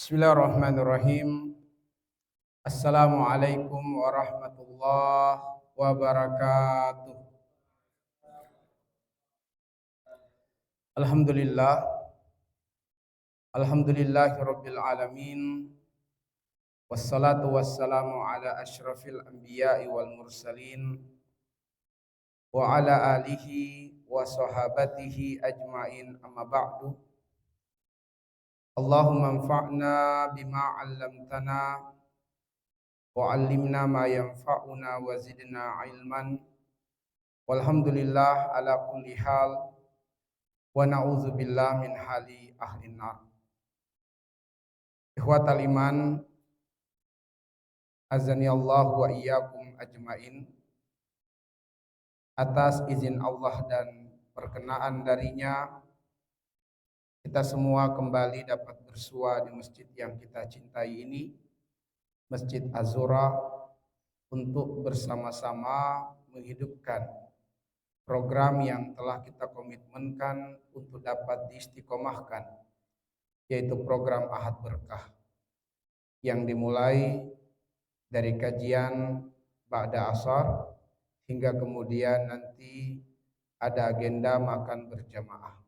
Bismillahirrahmanirrahim. Assalamualaikum warahmatullahi wabarakatuh. Alhamdulillah. Alhamdulillahirabbil alamin. Wassalatu wassalamu ala asyrafil anbiya'i wal mursalin wa ala alihi wa sahabatihi ajmain, amma ba'du. Allahumma anfa'na bima 'allamtana wa 'allimna ma yanfa'una wa zidna ilman. Walhamdulillah ala kulli hal wa na'udzubillah min hali ahlin nar. Ikhwatal iman, azani Allah wa iyyakum ajmain. Atas izin Allah dan perkenaan darinya, kita semua kembali dapat bersua di masjid yang kita cintai ini, Masjid Az-Zura, untuk bersama-sama menghidupkan program yang telah kita komitmenkan untuk dapat diistiqomahkan, yaitu program Ahad Berkah yang dimulai dari kajian ba'da asar hingga kemudian nanti ada agenda makan berjamaah.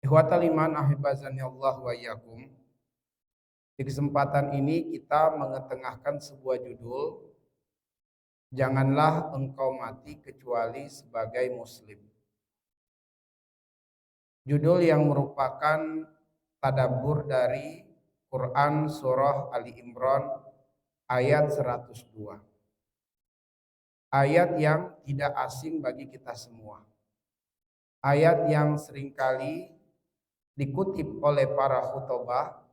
Ikhwatal iman ahibazani Allah wa iyyakum. Di kesempatan ini kita mengetengahkan sebuah judul, janganlah engkau mati kecuali sebagai muslim. Judul yang merupakan tadabbur dari Quran surah Ali Imran ayat 102. Ayat yang tidak asing bagi kita semua. Ayat yang seringkali dikutip oleh para khutbah,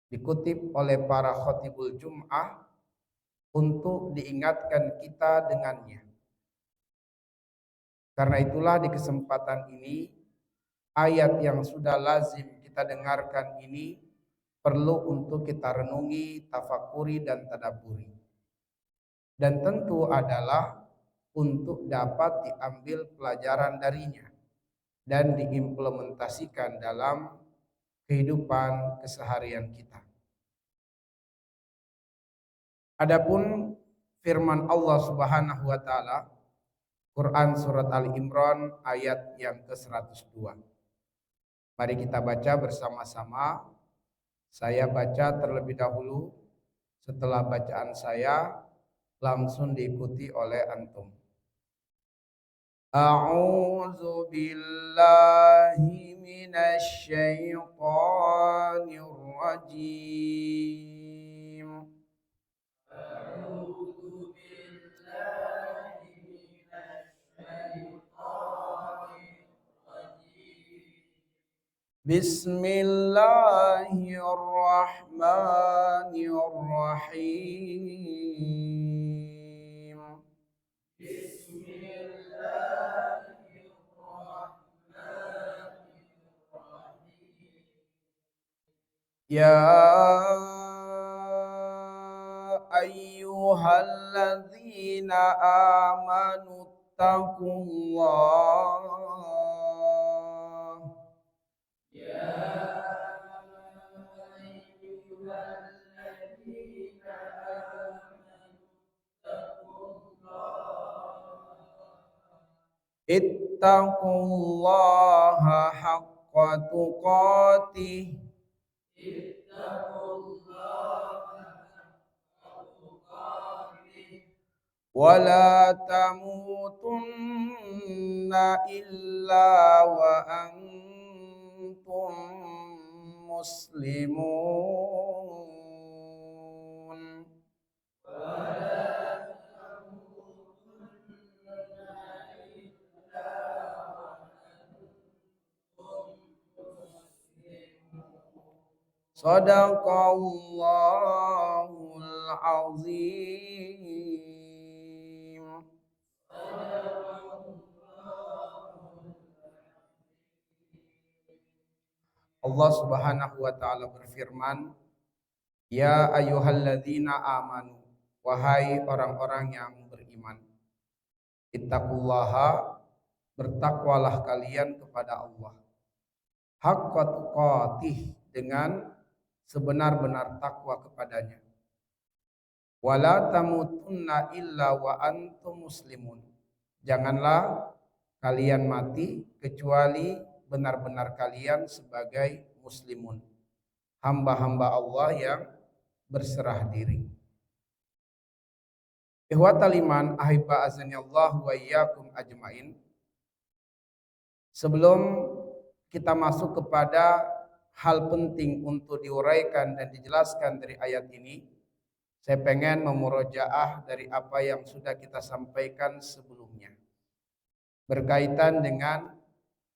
dikutip oleh para khotibul Jum'ah untuk diingatkan kita dengannya. Karena itulah di kesempatan ini, ayat yang sudah lazim kita dengarkan ini perlu untuk kita renungi, tafakuri, dan tadabburi. Dan tentu adalah untuk dapat diambil pelajaran darinya dan diimplementasikan dalam kehidupan keseharian kita. Adapun firman Allah Subhanahu wa taala, Quran surat Ali Imran ayat yang ke-102. Mari kita baca bersama-sama. Saya baca terlebih dahulu, setelah bacaan saya langsung diikuti oleh antum. A'udzu billahi minasy syaithanir rajim. A'udzu billahi minasy syaithanir rajim. Bismillahirrahmanirrahim. Ya ayyuhalladzina amanu taqullah. Ya ayyuhalladzina amanu taqullah. Ittaqullaha haqqa tuqatih. Wala tamutunna illa wa antum muslimun. Sadaqallahul azim. Allah Subhanahu wa taala berfirman, ya ayyuhalladzina amanu, wahai orang-orang yang beriman, ittaqullaha, bertakwalah kalian kepada Allah, haqqa tuqatih, dengan sebenar-benar takwa kepadanya. Wala tamutunna illa wa antum muslimun. Janganlah kalian mati kecuali benar-benar kalian sebagai muslimun, hamba-hamba Allah yang berserah diri. Ikhwatal iman, ahibba azanillahu wa iyyakum ajmain. Sebelum kita masuk kepada hal penting untuk diuraikan dan dijelaskan dari ayat ini, saya pengen memurojaah dari apa yang sudah kita sampaikan sebelumnya berkaitan dengan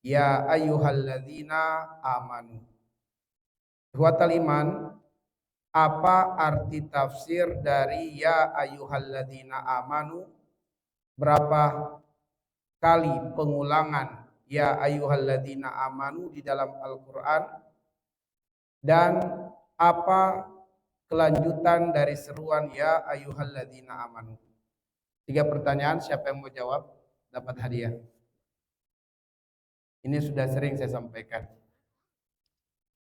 ya ayyuhalladzina amanu. Ikhwatal iman, apa arti tafsir dari ya ayyuhalladzina amanu? Berapa kali pengulangan ya ayyuhalladzina amanu di dalam Al-Quran? Dan apa kelanjutan dari seruan ya ayyuhalladzina amanu? 3 pertanyaan, siapa yang mau jawab dapat hadiah. Ini sudah sering saya sampaikan.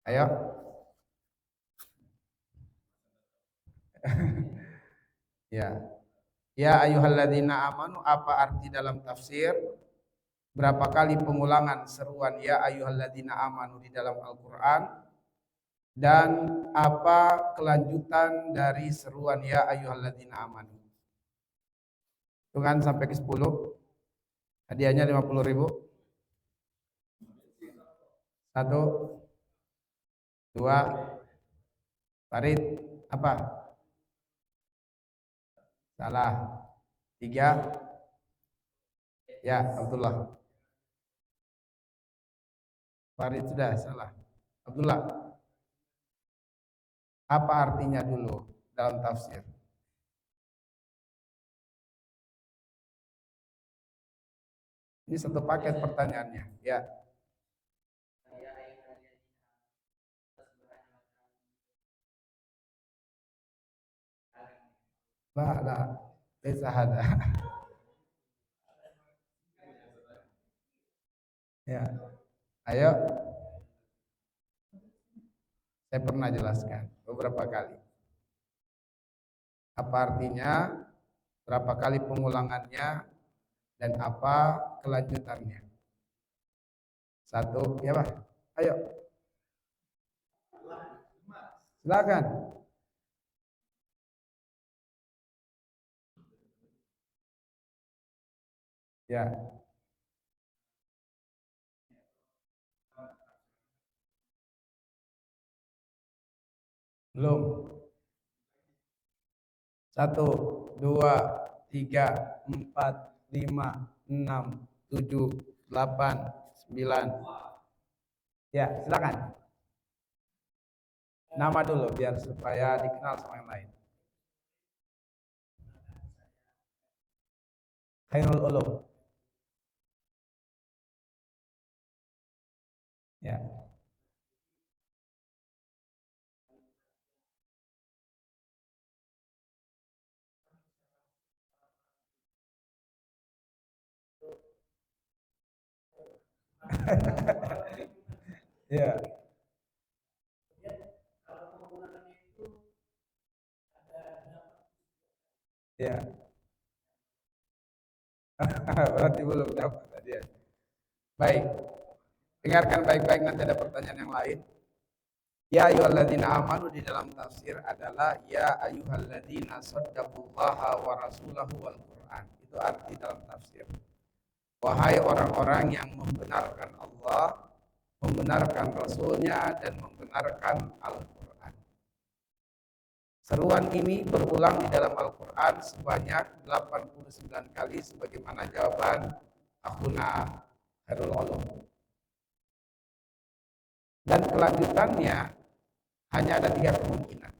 Ayo. Ya ayyuhalladzina amanu, apa arti dalam tafsir? Berapa kali pengulangan seruan ya ayyuhalladzina amanu di dalam Al-Quran? Dan apa kelanjutan dari seruan ya ayyuhalladzina amanu? Hitungan sampai ke 10. Hadiahnya 50.000. 1, 2. Farid, apa? Salah. 3. Ya, Abdullah. Farid sudah salah. Abdullah, apa artinya dulu dalam tafsir? Ini satu paket pertanyaannya. Ya. La, laisa hada. Ya. Ayo. Saya pernah jelaskan beberapa kali. Apa artinya? Berapa kali pengulangannya? Dan apa kelanjutannya? 1, ya Pak. Ayo. Silakan. Ya. Belum. 1, 2, 3, 4, 5, 6, 7, 8, 9. Ya, silakan. Nama dulu biar supaya dikenal sama yang lain. Khairul Ulum. Ya. Ya. Ya. Berarti belum dapat tadi ya. Baik. Dengarkan baik-baik, nanti ada pertanyaan yang lain. Ya ayyuhalladzina amanu di dalam tafsir adalah ya ayyuhalladzina saddaqullaha wa rasulahu wal Qur'an. Itu arti dalam tafsir. Wahai orang-orang yang membenarkan Allah, membenarkan Rasulnya, dan membenarkan Al-Quran. Seruan ini berulang di dalam Al-Quran sebanyak 89 kali sebagaimana jawaban akhuna Khairul Ulum. Dan kelanjutannya hanya ada 3 kemungkinan.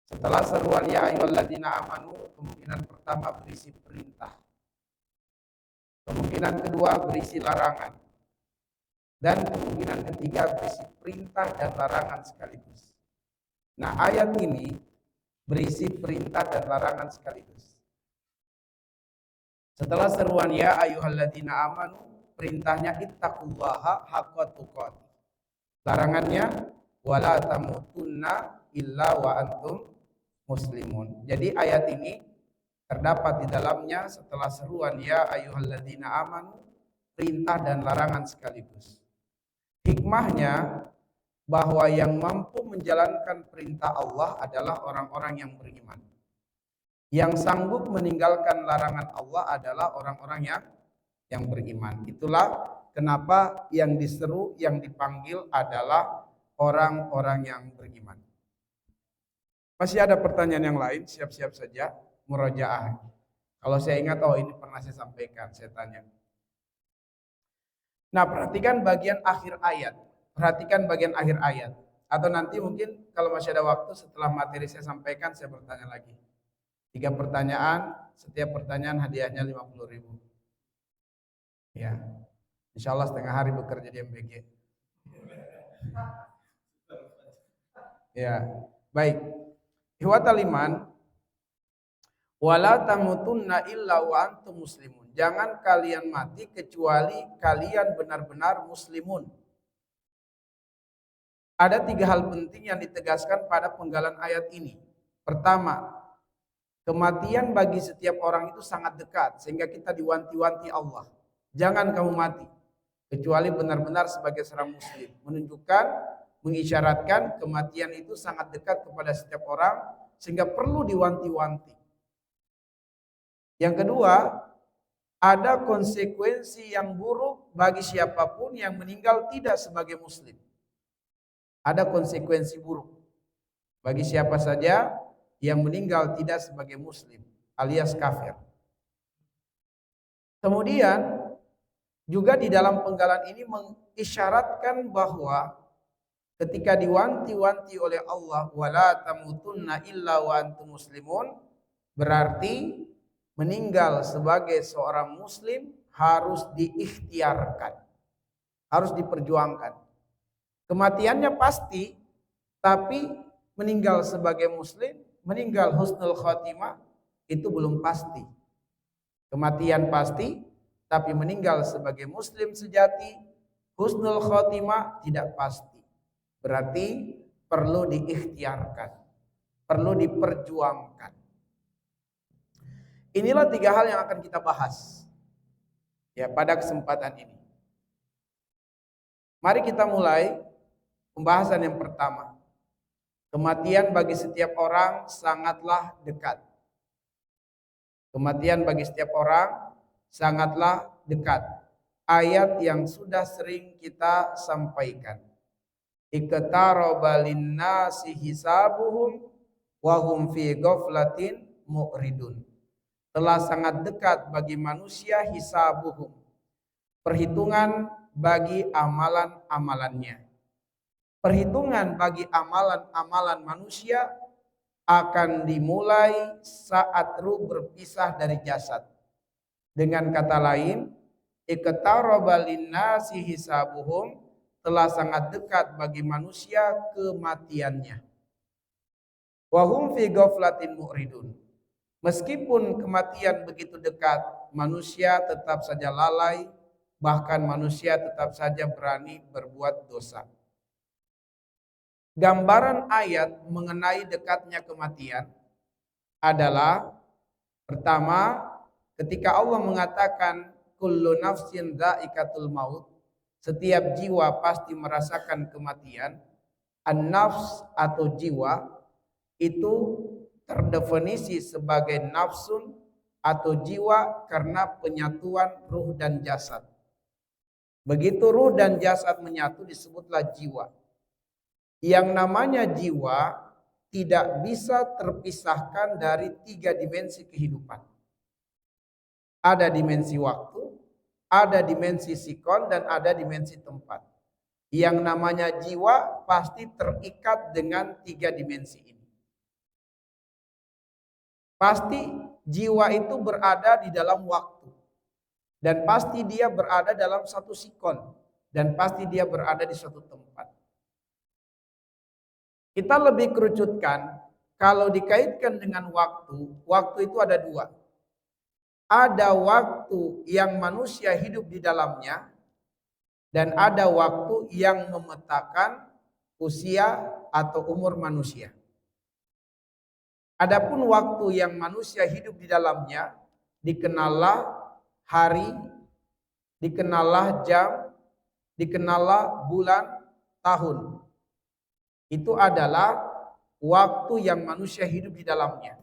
Setelah seruan ya ayyuhalladzina amanu, kemungkinan pertama berisi perintah. Kemungkinan kedua berisi larangan. Dan kemungkinan ketiga berisi perintah dan larangan sekaligus. Nah, ayat ini berisi perintah dan larangan sekaligus. Setelah seruan ya ayyuhalladzina amanu, perintahnya ittaqullaha haqqa tuqatih. Larangannya wala tamutunna illa wa antum muslimun. Jadi ayat ini terdapat di dalamnya setelah seruan ya ayyuhalladzina amanu, perintah dan larangan sekaligus. Hikmahnya bahwa yang mampu menjalankan perintah Allah adalah orang-orang yang beriman. Yang sanggup meninggalkan larangan Allah adalah orang-orang yang beriman. Itulah kenapa yang diseru, yang dipanggil adalah orang-orang yang beriman. Masih ada pertanyaan yang lain? Siap-siap saja murojaah. Kalau saya ingat, oh ini pernah saya sampaikan, saya tanya. Nah, perhatikan bagian akhir ayat. Perhatikan bagian akhir ayat. Atau nanti mungkin kalau masih ada waktu setelah materi saya sampaikan, saya bertanya lagi. 3 pertanyaan, setiap pertanyaan hadiahnya 50.000. Ya, insya Allah setengah hari bekerja di MBG. Ya, baik. Ihwatal iman, wala tamutunna illa wa antum muslimun. Jangan kalian mati kecuali kalian benar-benar muslimun. Ada 3 hal penting yang ditegaskan pada penggalan ayat ini. Pertama, kematian bagi setiap orang itu sangat dekat sehingga kita diwanti-wanti Allah. Jangan kamu mati kecuali benar-benar sebagai seorang muslim. Menunjukkan, mengisyaratkan kematian itu sangat dekat kepada setiap orang sehingga perlu diwanti-wanti. Yang kedua, ada konsekuensi yang buruk bagi siapapun yang meninggal tidak sebagai muslim. Ada konsekuensi buruk bagi siapa saja yang meninggal tidak sebagai muslim alias kafir. Kemudian juga di dalam penggalan ini mengisyaratkan bahwa ketika diwanti-wanti oleh Allah wala tamutunna illa wa antum muslimun, berarti meninggal sebagai seorang muslim harus diikhtiarkan, harus diperjuangkan. Kematiannya pasti, tapi meninggal sebagai muslim, meninggal husnul khotimah itu belum pasti. Kematian pasti, tapi meninggal sebagai muslim sejati, husnul khotimah tidak pasti. Berarti perlu diikhtiarkan, perlu diperjuangkan. Inilah 3 hal yang akan kita bahas ya pada kesempatan ini. Mari kita mulai pembahasan yang pertama. Kematian bagi setiap orang sangatlah dekat. Kematian bagi setiap orang sangatlah dekat. Ayat yang sudah sering kita sampaikan. Iqtaraba linnasi hisabuhum wa hum fi ghaflatin mu'ridun. Telah sangat dekat bagi manusia hisabuhum. Perhitungan bagi amalan-amalannya. Perhitungan bagi amalan-amalan manusia akan dimulai saat ruh berpisah dari jasad. Dengan kata lain, iqtaraba linnasi hisabuhum, telah sangat dekat bagi manusia kematiannya. Wa hum fi ghaflatin mu'ridun. Meskipun kematian begitu dekat, manusia tetap saja lalai, bahkan manusia tetap saja berani berbuat dosa. Gambaran ayat mengenai dekatnya kematian adalah pertama, ketika Allah mengatakan kullu nafsin dha'iqatul maut, setiap jiwa pasti merasakan kematian. An-nafs atau jiwa itu terdefinisi sebagai nafsun atau jiwa karena penyatuan ruh dan jasad. Begitu ruh dan jasad menyatu disebutlah jiwa. Yang namanya jiwa tidak bisa terpisahkan dari 3 dimensi kehidupan. Ada dimensi waktu, ada dimensi sikon, dan ada dimensi tempat. Yang namanya jiwa pasti terikat dengan 3 dimensi ini. Pasti jiwa itu berada di dalam waktu. Dan pasti dia berada dalam satu sikon. Dan pasti dia berada di suatu tempat. Kita lebih kerucutkan, kalau dikaitkan dengan waktu itu ada 2. Ada waktu yang manusia hidup di dalamnya, dan ada waktu yang memetakan usia atau umur manusia. Adapun waktu yang manusia hidup di dalamnya, dikenallah hari, dikenallah jam, dikenallah bulan, tahun. Itu adalah waktu yang manusia hidup di dalamnya.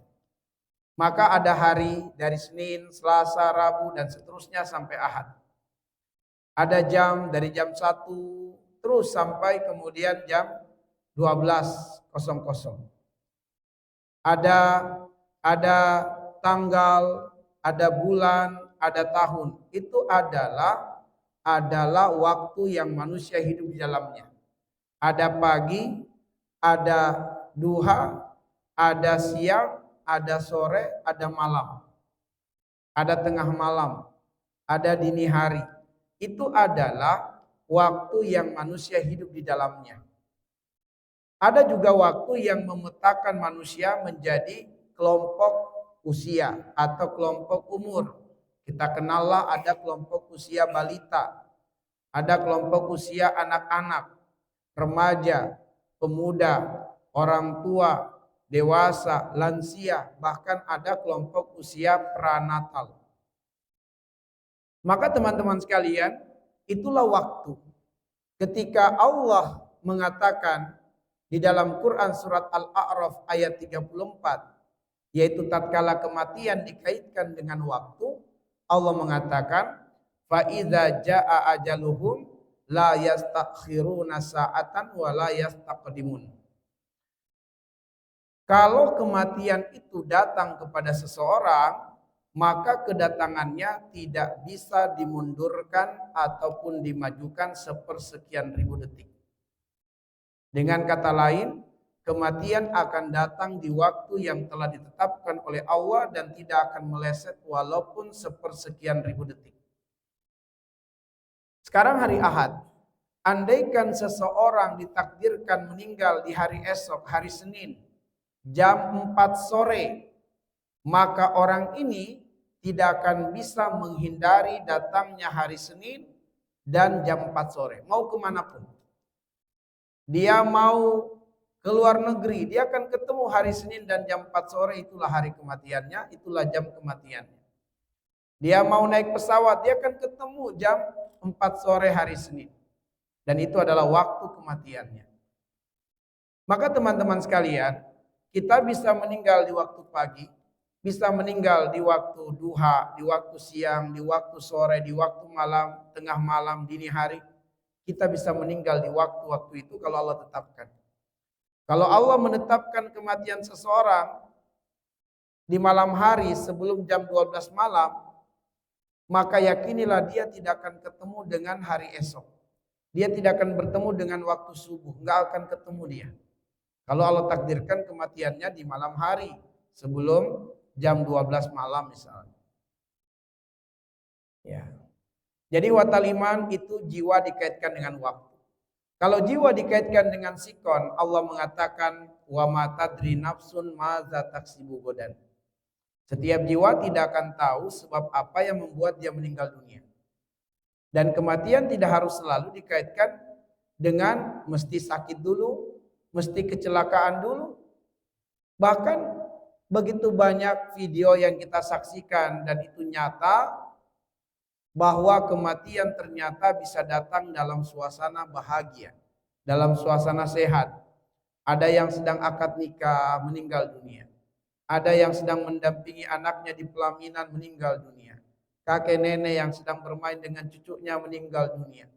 Maka ada hari dari Senin, Selasa, Rabu, dan seterusnya sampai Ahad. Ada jam dari jam 1 terus sampai kemudian jam 12.00. Ada tanggal, ada bulan, ada tahun. Itu adalah waktu yang manusia hidup di dalamnya. Ada pagi, ada duha, ada siang, ada sore, ada malam. Ada tengah malam, ada dini hari. Itu adalah waktu yang manusia hidup di dalamnya. Ada juga waktu yang memetakan manusia menjadi kelompok usia atau kelompok umur. Kita kenallah ada kelompok usia balita, ada kelompok usia anak-anak, remaja, pemuda, orang tua, dewasa, lansia, bahkan ada kelompok usia pranatal. Maka teman-teman sekalian, itulah waktu ketika Allah mengatakan di dalam Quran surat Al-A'raf ayat 34, yaitu tatkala kematian dikaitkan dengan waktu, Allah mengatakan, fa idza jaa ajaluhum la yastakhiruna sa'atan wa la yastaqdimun. Kalau kematian itu datang kepada seseorang, maka kedatangannya tidak bisa dimundurkan ataupun dimajukan sepersekian ribu detik. Dengan kata lain, kematian akan datang di waktu yang telah ditetapkan oleh Allah dan tidak akan meleset walaupun sepersekian ribu detik. Sekarang hari Ahad, andaikan seseorang ditakdirkan meninggal di hari esok, hari Senin, jam 4 sore, maka orang ini tidak akan bisa menghindari datangnya hari Senin dan jam 4 sore. Mau kemanapun. Dia mau ke luar negeri, dia akan ketemu hari Senin dan jam 4 sore, itulah hari kematiannya, itulah jam kematiannya. Dia mau naik pesawat, dia akan ketemu jam 4 sore hari Senin. Dan itu adalah waktu kematiannya. Maka teman-teman sekalian, kita bisa meninggal di waktu pagi, bisa meninggal di waktu duha, di waktu siang, di waktu sore, di waktu malam, tengah malam, dini hari. Kita bisa meninggal di waktu-waktu itu kalau Allah tetapkan. Kalau Allah menetapkan kematian seseorang di malam hari sebelum jam 12 malam, maka yakinilah dia tidak akan ketemu dengan hari esok. Dia tidak akan bertemu dengan waktu subuh, nggak akan ketemu dia. Kalau Allah takdirkan kematiannya di malam hari sebelum jam 12 malam misalnya. Ya. Jadi watal iman itu jiwa dikaitkan dengan waktu. Kalau jiwa dikaitkan dengan sikon, Allah mengatakan wa ma tadri nafsun madza taksibu godan. Setiap jiwa tidak akan tahu sebab apa yang membuat dia meninggal dunia. Dan kematian tidak harus selalu dikaitkan dengan mesti sakit dulu, mesti kecelakaan dulu. Bahkan begitu banyak video yang kita saksikan dan itu nyata bahwa kematian ternyata bisa datang dalam suasana bahagia, dalam suasana sehat. Ada yang sedang akad nikah meninggal dunia. Ada yang sedang mendampingi anaknya di pelaminan meninggal dunia. Kakek nenek yang sedang bermain dengan cucunya meninggal dunia.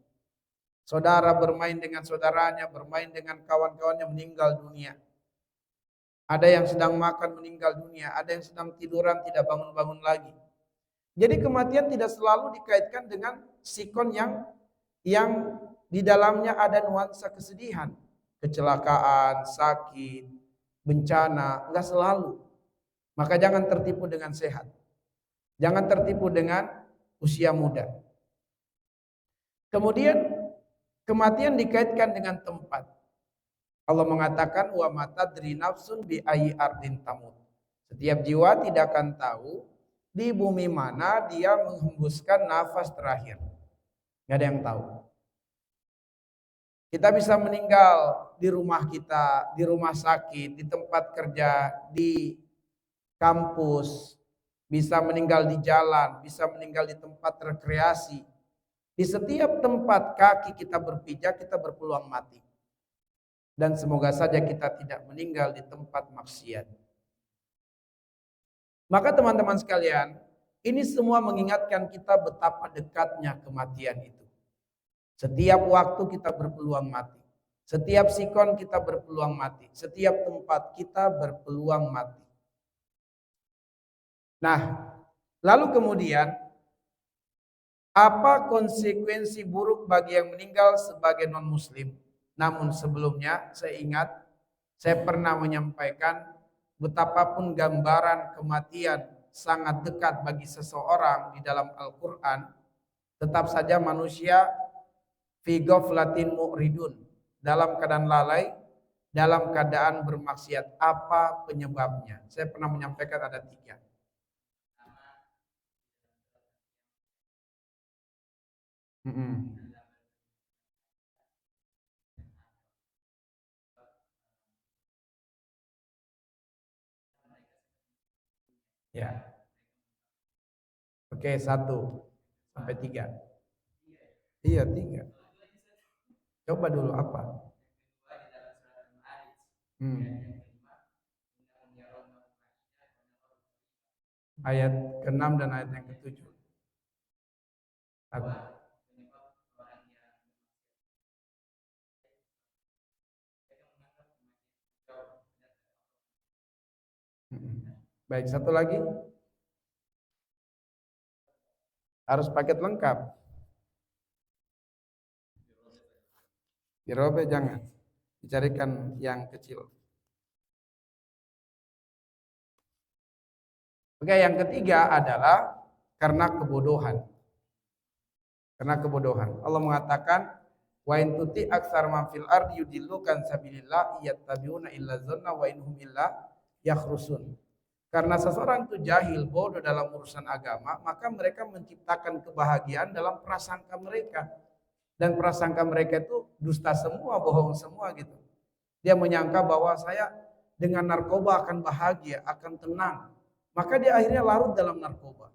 Saudara bermain dengan saudaranya, bermain dengan kawan-kawannya meninggal dunia. Ada yang sedang makan meninggal dunia, ada yang sedang tiduran tidak bangun-bangun lagi. Jadi kematian tidak selalu dikaitkan dengan sikon yang di dalamnya ada nuansa kesedihan, kecelakaan, sakit, bencana, enggak selalu. Maka jangan tertipu dengan sehat. Jangan tertipu dengan usia muda. Kemudian kematian dikaitkan dengan tempat. Allah mengatakan wa matadri nafsun bi ayyi ardin tamut. Setiap jiwa tidak akan tahu di bumi mana dia menghembuskan nafas terakhir. Nggak ada yang tahu. Kita bisa meninggal di rumah kita, di rumah sakit, di tempat kerja, di kampus, bisa meninggal di jalan, bisa meninggal di tempat rekreasi. Di setiap tempat kaki kita berpijak, kita berpeluang mati. Dan semoga saja kita tidak meninggal di tempat maksiat. Maka teman-teman sekalian, ini semua mengingatkan kita betapa dekatnya kematian itu. Setiap waktu kita berpeluang mati. Setiap sikon kita berpeluang mati. Setiap tempat kita berpeluang mati. Nah, lalu kemudian apa konsekuensi buruk bagi yang meninggal sebagai non-muslim? Namun sebelumnya saya ingat saya pernah menyampaikan betapapun gambaran kematian sangat dekat bagi seseorang di dalam Al-Quran, tetap saja manusia fi ghaflatin mu'ridun, dalam keadaan lalai, dalam keadaan bermaksiat. Apa penyebabnya? Saya pernah menyampaikan ada 3. Ya, oke, 1 sampai 3. Iya, 3. Coba dulu apa? Hmm. Ayat ke-6 dan ayat yang ke-7. Baik, satu lagi. Harus paket lengkap. Dirobek jangan. Dicarikan yang kecil. Oke, yang ketiga adalah karena kebodohan. Karena kebodohan. Allah mengatakan, wa in tuti aksar man fil ardi yudillukan sabilillah yattabi'una illa dzanna wa inhum illa yakhrusun. Karena seseorang itu jahil, bodoh dalam urusan agama, maka mereka menciptakan kebahagiaan dalam prasangka mereka. Dan prasangka mereka itu dusta semua, bohong semua gitu. Dia menyangka bahwa saya dengan narkoba akan bahagia, akan tenang. Maka dia akhirnya larut dalam narkoba.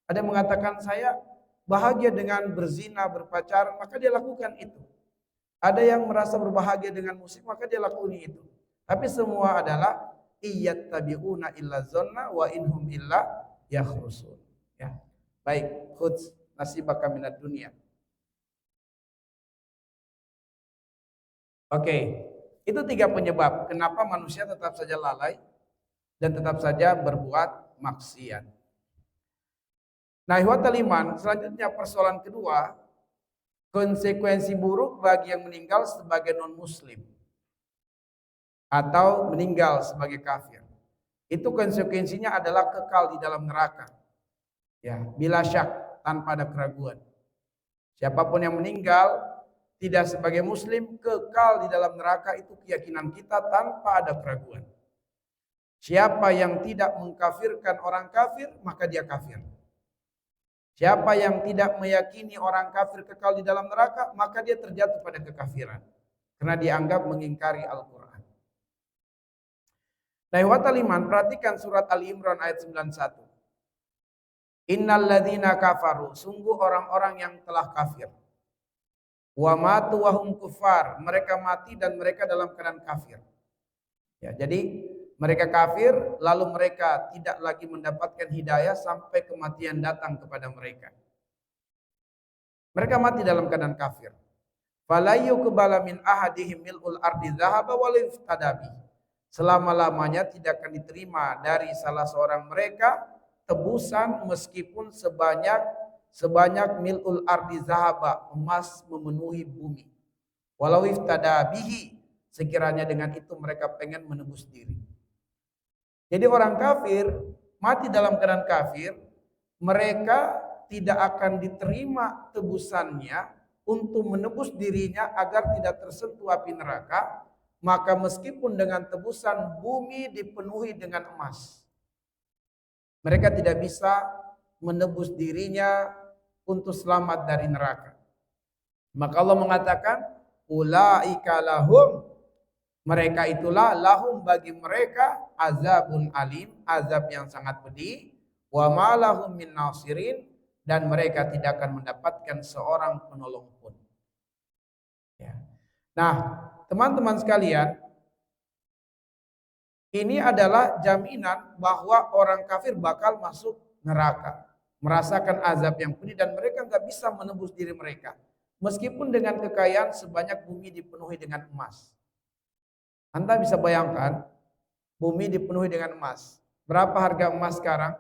Ada yang mengatakan saya bahagia dengan berzina, berpacaran, maka dia lakukan itu. Ada yang merasa berbahagia dengan musik, maka dia lakukan itu. Tapi semua adalah iyattabi'una illa zanna wa inhum illa yakhrusun. Ya. Baik, khuds nasibaka minad dunia. Oke, itu 3 penyebab kenapa manusia tetap saja lalai dan tetap saja berbuat maksiat. Nah, ihwatal iman, selanjutnya persoalan kedua, konsekuensi buruk bagi yang meninggal sebagai non-muslim atau meninggal sebagai kafir. Itu konsekuensinya adalah kekal di dalam neraka. Ya, bila syak, tanpa ada keraguan. Siapapun yang meninggal tidak sebagai muslim, kekal di dalam neraka, itu keyakinan kita tanpa ada keraguan. Siapa yang tidak mengkafirkan orang kafir, maka dia kafir. Siapa yang tidak meyakini orang kafir kekal di dalam neraka, maka dia terjatuh pada kekafiran. Karena dianggap mengingkari Al-Quran. Nah, ihwatal iman, perhatikan surat Ali Imran ayat 91. Innal ladzina kafaru, sungguh orang-orang yang telah kafir. Wa matu wa hum kufar, mereka mati dan mereka dalam keadaan kafir. Ya, jadi mereka kafir lalu mereka tidak lagi mendapatkan hidayah sampai kematian datang kepada mereka. Mereka mati dalam keadaan kafir. Fala yuqbala min ahadihim mil'ul ardi dzahaba wal iftadabi. Selama-lamanya tidak akan diterima dari salah seorang mereka tebusan meskipun sebanyak mil'ul ardi zahaba, emas memenuhi bumi. Walau iftada bihi, sekiranya dengan itu mereka pengen menebus diri. Jadi orang kafir mati dalam keadaan kafir, mereka tidak akan diterima tebusannya untuk menebus dirinya agar tidak tersentuh api neraka. Maka meskipun dengan tebusan bumi dipenuhi dengan emas, mereka tidak bisa menebus dirinya untuk selamat dari neraka. Maka Allah mengatakan, ulaika lahum, mereka itulah lahum bagi mereka azabun alim, azab yang sangat pedih, wa ma lahum min nasirin, dan mereka tidak akan mendapatkan seorang penolong pun. Ya. Nah, teman-teman sekalian, ini adalah jaminan bahwa orang kafir bakal masuk neraka, merasakan azab yang pedih, dan mereka nggak bisa menebus diri mereka. Meskipun dengan kekayaan sebanyak bumi dipenuhi dengan emas. Anda bisa bayangkan, bumi dipenuhi dengan emas. Berapa harga emas sekarang?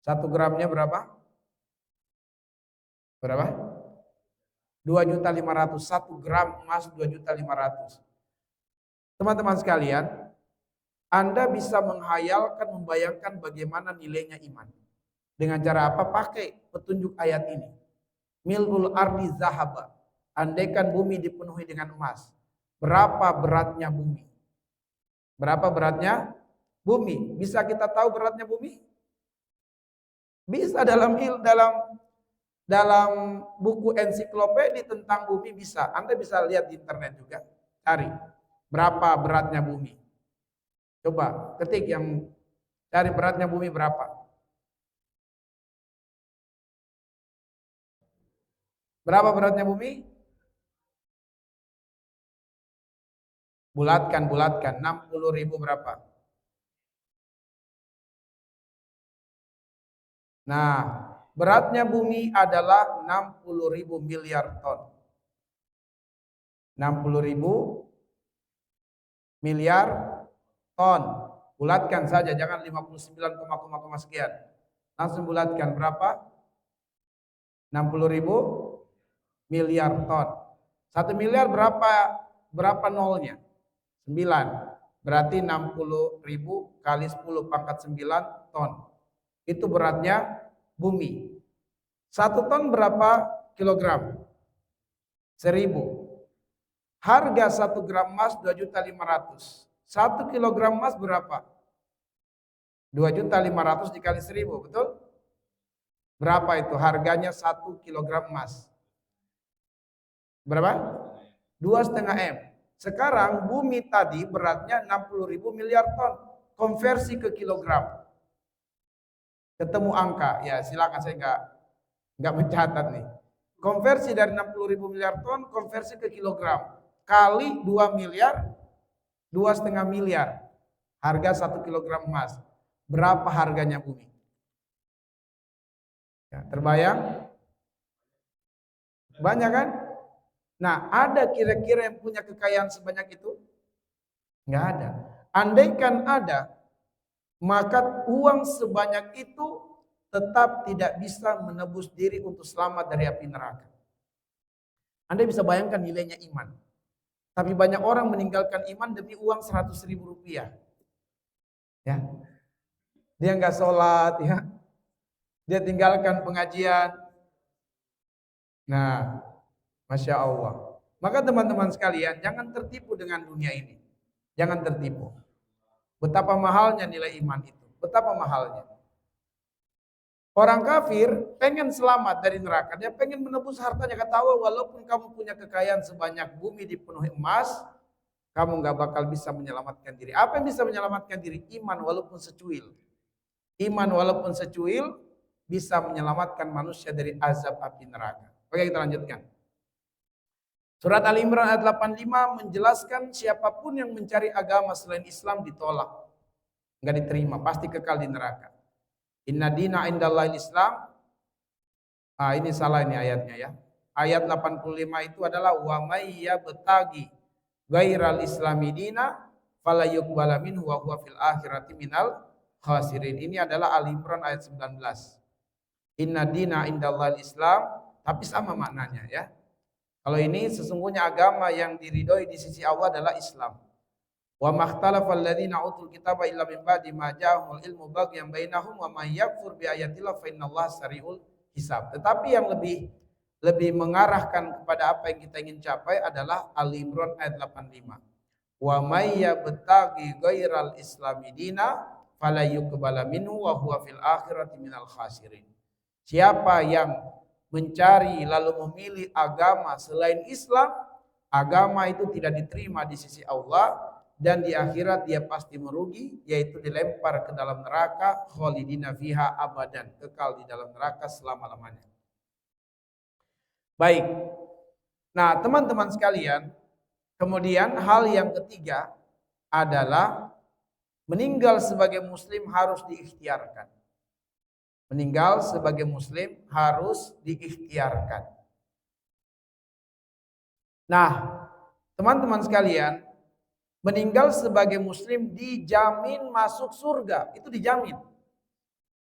1 gramnya berapa? Berapa? 2.500.000. 1 gram emas 2.500.000. Teman-teman sekalian, Anda bisa menghayalkan, membayangkan bagaimana nilainya iman. Dengan cara apa? Pakai petunjuk ayat ini. Mil'ul ardi zahaba. Andaikan bumi dipenuhi dengan emas. Berapa beratnya bumi? Berapa beratnya bumi? Bisa kita tahu beratnya bumi? Bisa dalam buku ensiklopedi tentang bumi bisa. Anda bisa lihat di internet juga. Cari berapa beratnya bumi. Coba ketik yang cari beratnya bumi berapa. Berapa beratnya bumi? Bulatkan. 60.000 berapa? Nah, beratnya bumi adalah 60.000 miliar ton. 60.000 miliar ton. Bulatkan saja, jangan 59, sekian. Langsung bulatkan berapa? 60.000 miliar ton. 1 miliar berapa nolnya? 9. Berarti 60.000 kali 10 pangkat 9 ton. Itu beratnya bumi. 1 ton berapa kilogram? 1.000. Harga 1 gram emas 2.500.000. 1 kilogram emas berapa? 2.500.000 dikali 1.000, betul? Berapa itu harganya 1 kilogram emas? Berapa? 2,5 M. Sekarang bumi tadi beratnya 60.000 miliar ton. Konversi ke kilogram. Ketemu angka, ya silakan, saya nggak mencatat nih. Konversi dari 60.000 miliar ton, konversi ke kilogram. Kali 2 miliar, 2,5 miliar. Harga 1 kilogram emas. Berapa harganya bumi? Ya, terbayang? Banyak kan? Nah, ada kira-kira yang punya kekayaan sebanyak itu? Nggak ada. Andaikan ada, maka uang sebanyak itu tetap tidak bisa menebus diri untuk selamat dari api neraka. Anda bisa bayangkan nilainya iman. Tapi banyak orang meninggalkan iman demi uang 100.000 rupiah. Ya. Dia nggak sholat, ya. Dia tinggalkan pengajian. Nah, Masya Allah. Maka teman-teman sekalian, jangan tertipu dengan dunia ini. Jangan tertipu. Betapa mahalnya nilai iman itu. Betapa mahalnya. Orang kafir pengen selamat dari neraka. Dia pengen menebus hartanya. Kata Allah, walaupun kamu punya kekayaan sebanyak bumi dipenuhi emas, kamu gak bakal bisa menyelamatkan diri. Apa yang bisa menyelamatkan diri? Iman walaupun secuil. Iman walaupun secuil bisa menyelamatkan manusia dari azab api neraka. Oke, kita lanjutkan. Surat Al-Imran ayat 85 menjelaskan siapapun yang mencari agama selain Islam ditolak. Enggak diterima, pasti kekal di neraka. Inna dina indallahil Islam. Ini salah ini ayatnya ya. Ayat 85 itu adalah wa may yabtaghi ghairal islami dina fala yuqbala minhu wa huwa fil akhirati minal khasirin. Ini adalah Al-Imran ayat 19. Inna dina indallahil Islam, tapi sama maknanya ya. Kalau ini sesungguhnya agama yang diridhoi di sisi Allah adalah Islam. Wa makhtalafal ladzina utul kitaba illa min ba'di ma ja'ahumul ilmu baghyan bainahum wa may yakfur bi ayatillah fa innallaha sari'ul hisab. Tetapi yang lebih mengarahkan kepada apa yang kita ingin capai adalah Al-Imran ayat 85. Wa may yabtaghi ghairal islami dina fala yuqbala minhu wa huwa fil akhirati minal khasirin. Siapa yang mencari lalu memilih agama selain Islam, agama itu tidak diterima di sisi Allah, dan di akhirat dia pasti merugi, yaitu dilempar ke dalam neraka, khalidina fiha abadan, kekal di dalam neraka selama-lamanya. Baik. Nah, teman-teman sekalian, kemudian hal yang ketiga adalah meninggal sebagai muslim harus diikhtiarkan. Meninggal sebagai muslim harus diikhtiarkan. Nah, teman-teman sekalian, meninggal sebagai muslim dijamin masuk surga. Itu dijamin.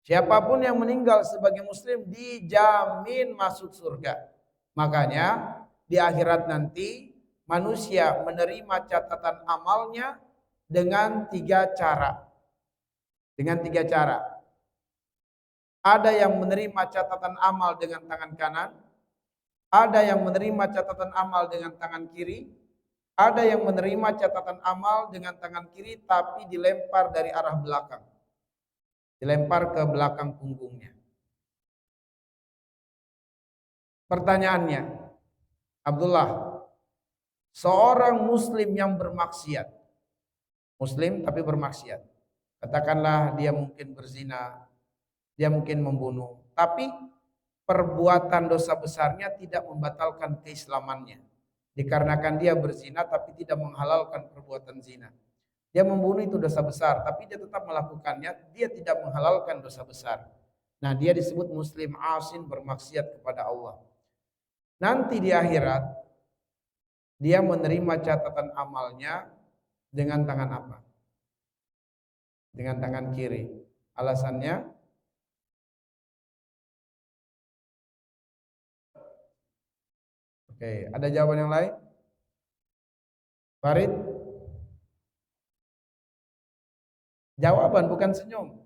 Siapapun yang meninggal sebagai muslim dijamin masuk surga. Makanya di akhirat nanti manusia menerima catatan amalnya dengan 3 cara. Dengan 3 cara. Ada yang menerima catatan amal dengan tangan kanan, ada yang menerima catatan amal dengan tangan kiri, ada yang menerima catatan amal dengan tangan kiri tapi dilempar dari arah belakang. Dilempar ke belakang punggungnya. Pertanyaannya, Abdullah, seorang muslim yang bermaksiat, muslim tapi bermaksiat, katakanlah dia mungkin berzina, dia mungkin membunuh, tapi perbuatan dosa besarnya tidak membatalkan keislamannya. Dikarenakan dia berzina tapi tidak menghalalkan perbuatan zina. Dia membunuh itu dosa besar, tapi dia tetap melakukannya, dia tidak menghalalkan dosa besar. Nah, dia disebut muslim asin, bermaksiat kepada Allah. Nanti di akhirat dia menerima catatan amalnya dengan tangan apa? Dengan tangan kiri. Alasannya, oke, ada jawaban yang lain? Farid? Jawaban bukan senyum.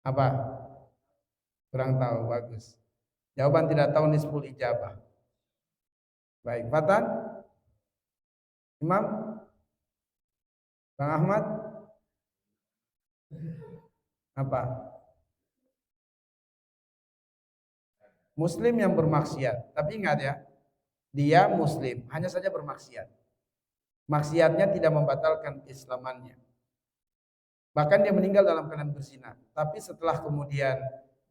Apa? Kurang tahu, bagus. Jawaban tidak tahu nisful ijabah. Baik, Fatan? Imam? Bang Ahmad? Apa? Muslim yang bermaksiat. Tapi ingat ya, dia muslim, hanya saja bermaksiat. Maksiatnya tidak membatalkan keislamannya. Bahkan dia meninggal dalam keadaan berzina. Tapi setelah kemudian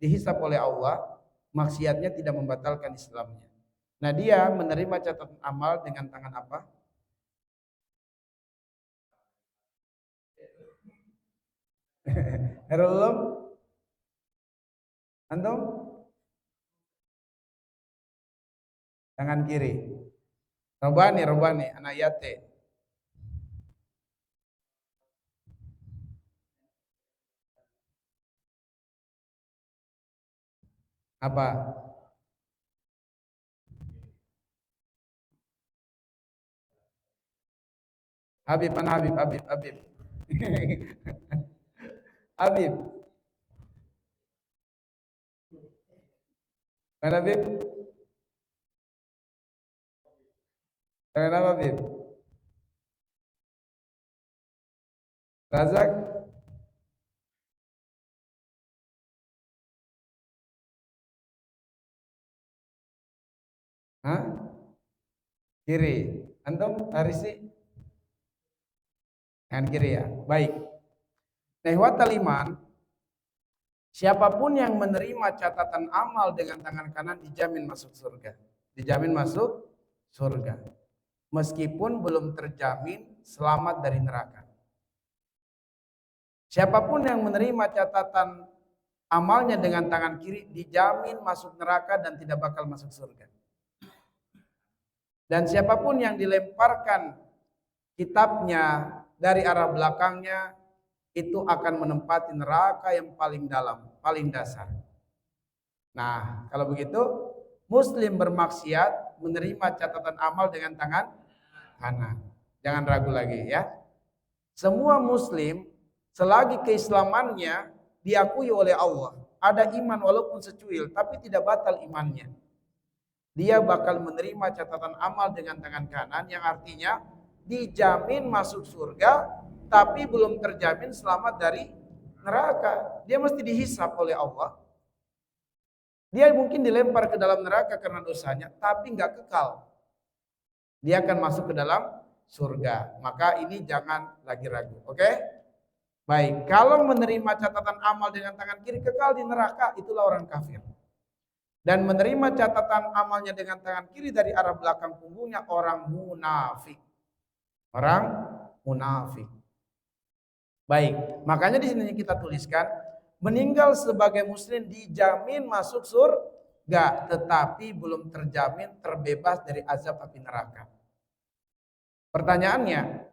dihisap oleh Allah, maksiatnya tidak membatalkan Islamnya. Nah, dia menerima catatan amal dengan tangan apa? Herulum? Antum? Tangan kiri. Robani, anak yate. Apa? Habib. Habib. Mana Habib? Tangan apa Habib? Razak? Hah? Kiri. Antum Arisi? Tangan kiri ya. Baik. Nehwatal iman, siapapun yang menerima catatan amal dengan tangan kanan dijamin masuk surga. Dijamin masuk surga. Meskipun belum terjamin selamat dari neraka. Siapapun yang menerima catatan amalnya dengan tangan kiri dijamin masuk neraka dan tidak bakal masuk surga. Dan siapapun yang dilemparkan kitabnya dari arah belakangnya itu akan menempati neraka yang paling dalam, paling dasar. Nah, kalau begitu muslim bermaksiat menerima catatan amal dengan tangan kanan. Jangan ragu lagi ya. Semua muslim selagi keislamannya diakui oleh Allah, ada iman walaupun secuil tapi tidak batal imannya, dia bakal menerima catatan amal dengan tangan kanan, yang artinya dijamin masuk surga tapi belum terjamin selamat dari neraka. Dia mesti dihisap oleh Allah. Dia mungkin dilempar ke dalam neraka karena dosanya, tapi nggak kekal. Dia akan masuk ke dalam surga. Maka ini jangan lagi ragu. Oke? Baik, kalau menerima catatan amal dengan tangan kiri kekal di neraka, itulah orang kafir. Dan menerima catatan amalnya dengan tangan kiri dari arah belakang punggungnya orang munafik. Orang munafik. Baik, makanya di sini kita tuliskan meninggal sebagai muslim dijamin masuk surga, tetapi belum terjamin terbebas dari azab api neraka. Pertanyaannya,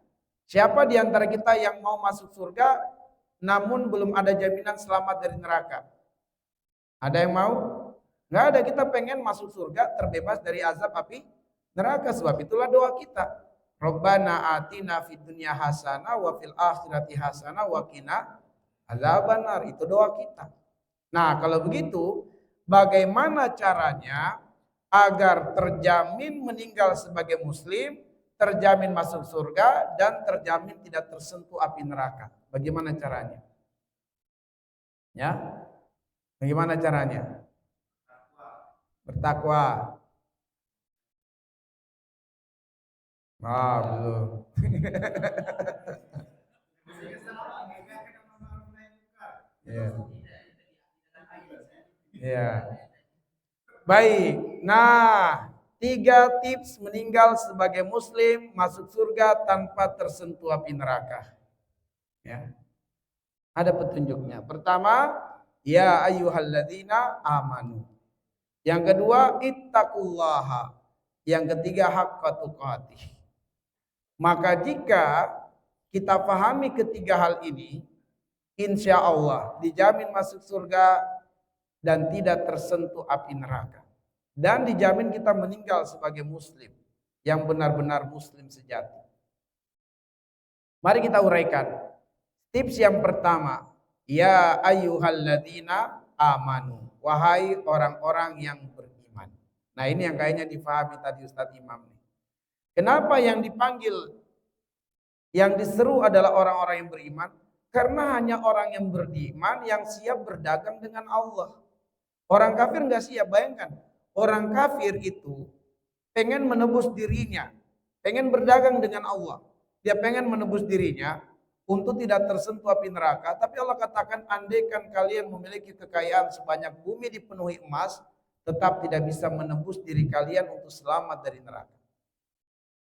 siapa di antara kita yang mau masuk surga namun belum ada jaminan selamat dari neraka? Ada yang mau? Nggak ada, kita pengen masuk surga terbebas dari azab api neraka. Sebab itulah doa kita. Rabbana atina fid dunya hasanah wa fil akhirati hasanah wa qina adzabannar. Itu doa kita. Nah, kalau begitu, bagaimana caranya agar terjamin meninggal sebagai muslim, terjamin masuk surga, dan terjamin tidak tersentuh api neraka? Bagaimana caranya? Ya, bagaimana caranya? Bertakwa. Ah, belum. Ya. Ya. Baik. Nah, 3 tips meninggal sebagai muslim masuk surga tanpa tersentuh api neraka. Ya. Ada petunjuknya. Pertama, ya ayyuhalladzina amanu. Yang kedua, ittaqullaha. Yang ketiga, haqqa tuqatih. Maka jika kita pahami ketiga hal ini, insya Allah dijamin masuk surga dan tidak tersentuh api neraka. Dan dijamin kita meninggal sebagai muslim yang benar-benar muslim sejati. Mari kita uraikan. Tips yang pertama, ya ayyuhalladzina amanu. Wahai orang-orang yang beriman. Nah, ini yang kayaknya difahami tadi Ustadz Imam. Kenapa yang dipanggil, yang diseru adalah orang-orang yang beriman? Karena hanya orang yang beriman yang siap berdagang dengan Allah. Orang kafir nggak siap. Bayangkan, orang kafir itu pengen menebus dirinya, pengen berdagang dengan Allah. Dia pengen menebus dirinya untuk tidak tersentuh api neraka. Tapi Allah katakan, andaikan kalian memiliki kekayaan sebanyak bumi dipenuhi emas, tetap tidak bisa menebus diri kalian untuk selamat dari neraka.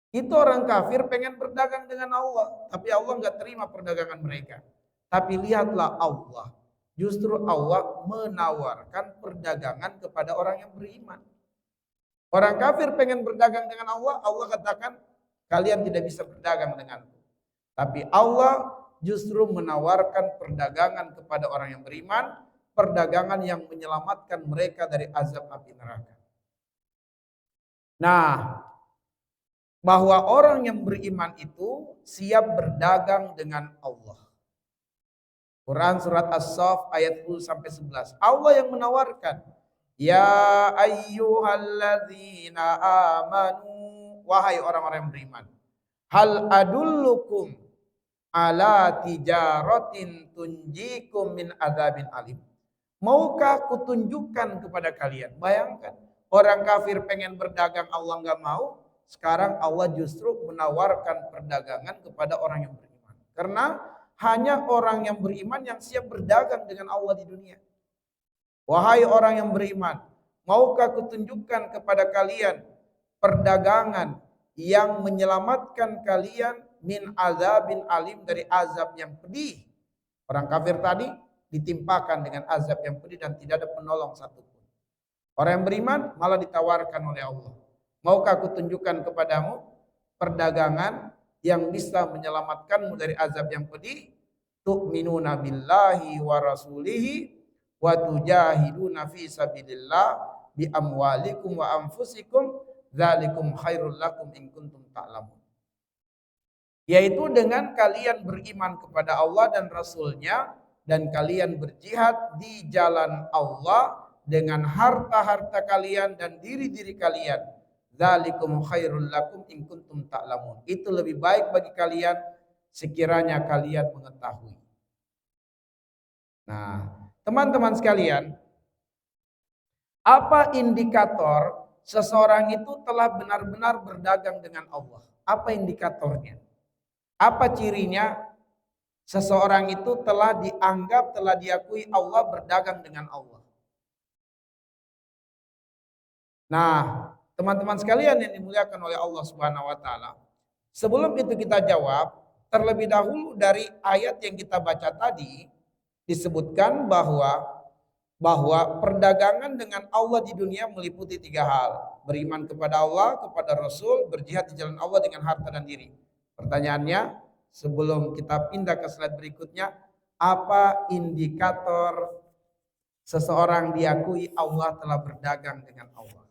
Itu orang kafir pengen berdagang dengan Allah, tapi Allah nggak terima perdagangan mereka. Tapi lihatlah Allah, justru Allah menawarkan perdagangan kepada orang yang beriman. Orang kafir pengen berdagang dengan Allah, Allah katakan kalian tidak bisa berdagang denganku. Tapi Allah justru menawarkan perdagangan kepada orang yang beriman, perdagangan yang menyelamatkan mereka dari azab api neraka. Nah, bahwa orang yang beriman itu siap berdagang dengan Allah. Quran surat As-Saff ayat 10 sampai 11. Allah yang menawarkan, ya ayyuhalladzina amanu, wahai orang-orang yang beriman, hal adullukum ala tijaratin tunjikum min adzabin alim. Maukah kutunjukkan kepada kalian? Bayangkan, orang kafir pengen berdagang, Allah nggak mau. Sekarang Allah justru menawarkan perdagangan kepada orang yang beriman. Karena hanya orang yang beriman yang siap berdagang dengan Allah di dunia. Wahai orang yang beriman, maukah kutunjukkan kepada kalian perdagangan yang menyelamatkan kalian min azabin alim, dari azab yang pedih. Orang kafir tadi ditimpakan dengan azab yang pedih dan tidak ada penolong satupun. Orang yang beriman malah ditawarkan oleh Allah. Maukah kutunjukkan kepadamu perdagangan yang bisa menyelamatkanmu dari azab yang pedih? Tu'minuna billahi wa rasulihi wa tujahiduna fi sabilillah bi amwalikum wa anfusikum dzalikum khairul lakum in kuntum ta'lamun. Yaitu dengan kalian beriman kepada Allah dan Rasulnya, dan kalian berjihad di jalan Allah dengan harta-harta kalian dan diri-diri kalian. Dzalikum khairul lakum in kuntum ta'lamun. Itu lebih baik bagi kalian sekiranya kalian mengetahui. Nah, teman-teman sekalian, Apa indikator seseorang itu telah benar-benar berdagang dengan Allah? Apa indikatornya? Apa cirinya seseorang itu telah dianggap, telah diakui Allah berdagang dengan Allah? Nah, teman-teman sekalian yang dimuliakan oleh Allah Subhanahu wa taala, sebelum itu kita jawab, terlebih dahulu dari ayat yang kita baca tadi disebutkan bahwa perdagangan dengan Allah di dunia meliputi 3 hal. Beriman kepada Allah, kepada Rasul, berjihad di jalan Allah dengan harta dan diri. Pertanyaannya, sebelum kita pindah ke slide berikutnya, apa indikator seseorang diakui Allah telah berdagang dengan Allah?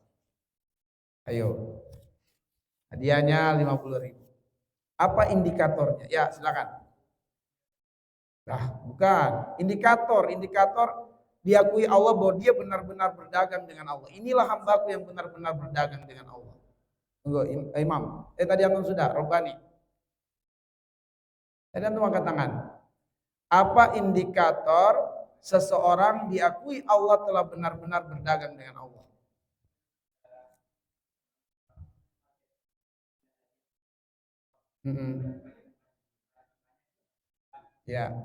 Ayo. Hadiahnya 50.000. Apa indikatornya? Ya, silakan. Nah, bukan. Indikator diakui Allah bahwa dia benar-benar berdagang dengan Allah. Inilah hambaku yang benar-benar berdagang dengan Allah. Tunggu, Imam. Tadi antum sudah, Robbani. Tadi antum angkat tangan. Apa indikator seseorang diakui Allah telah benar-benar berdagang dengan Allah? Ya.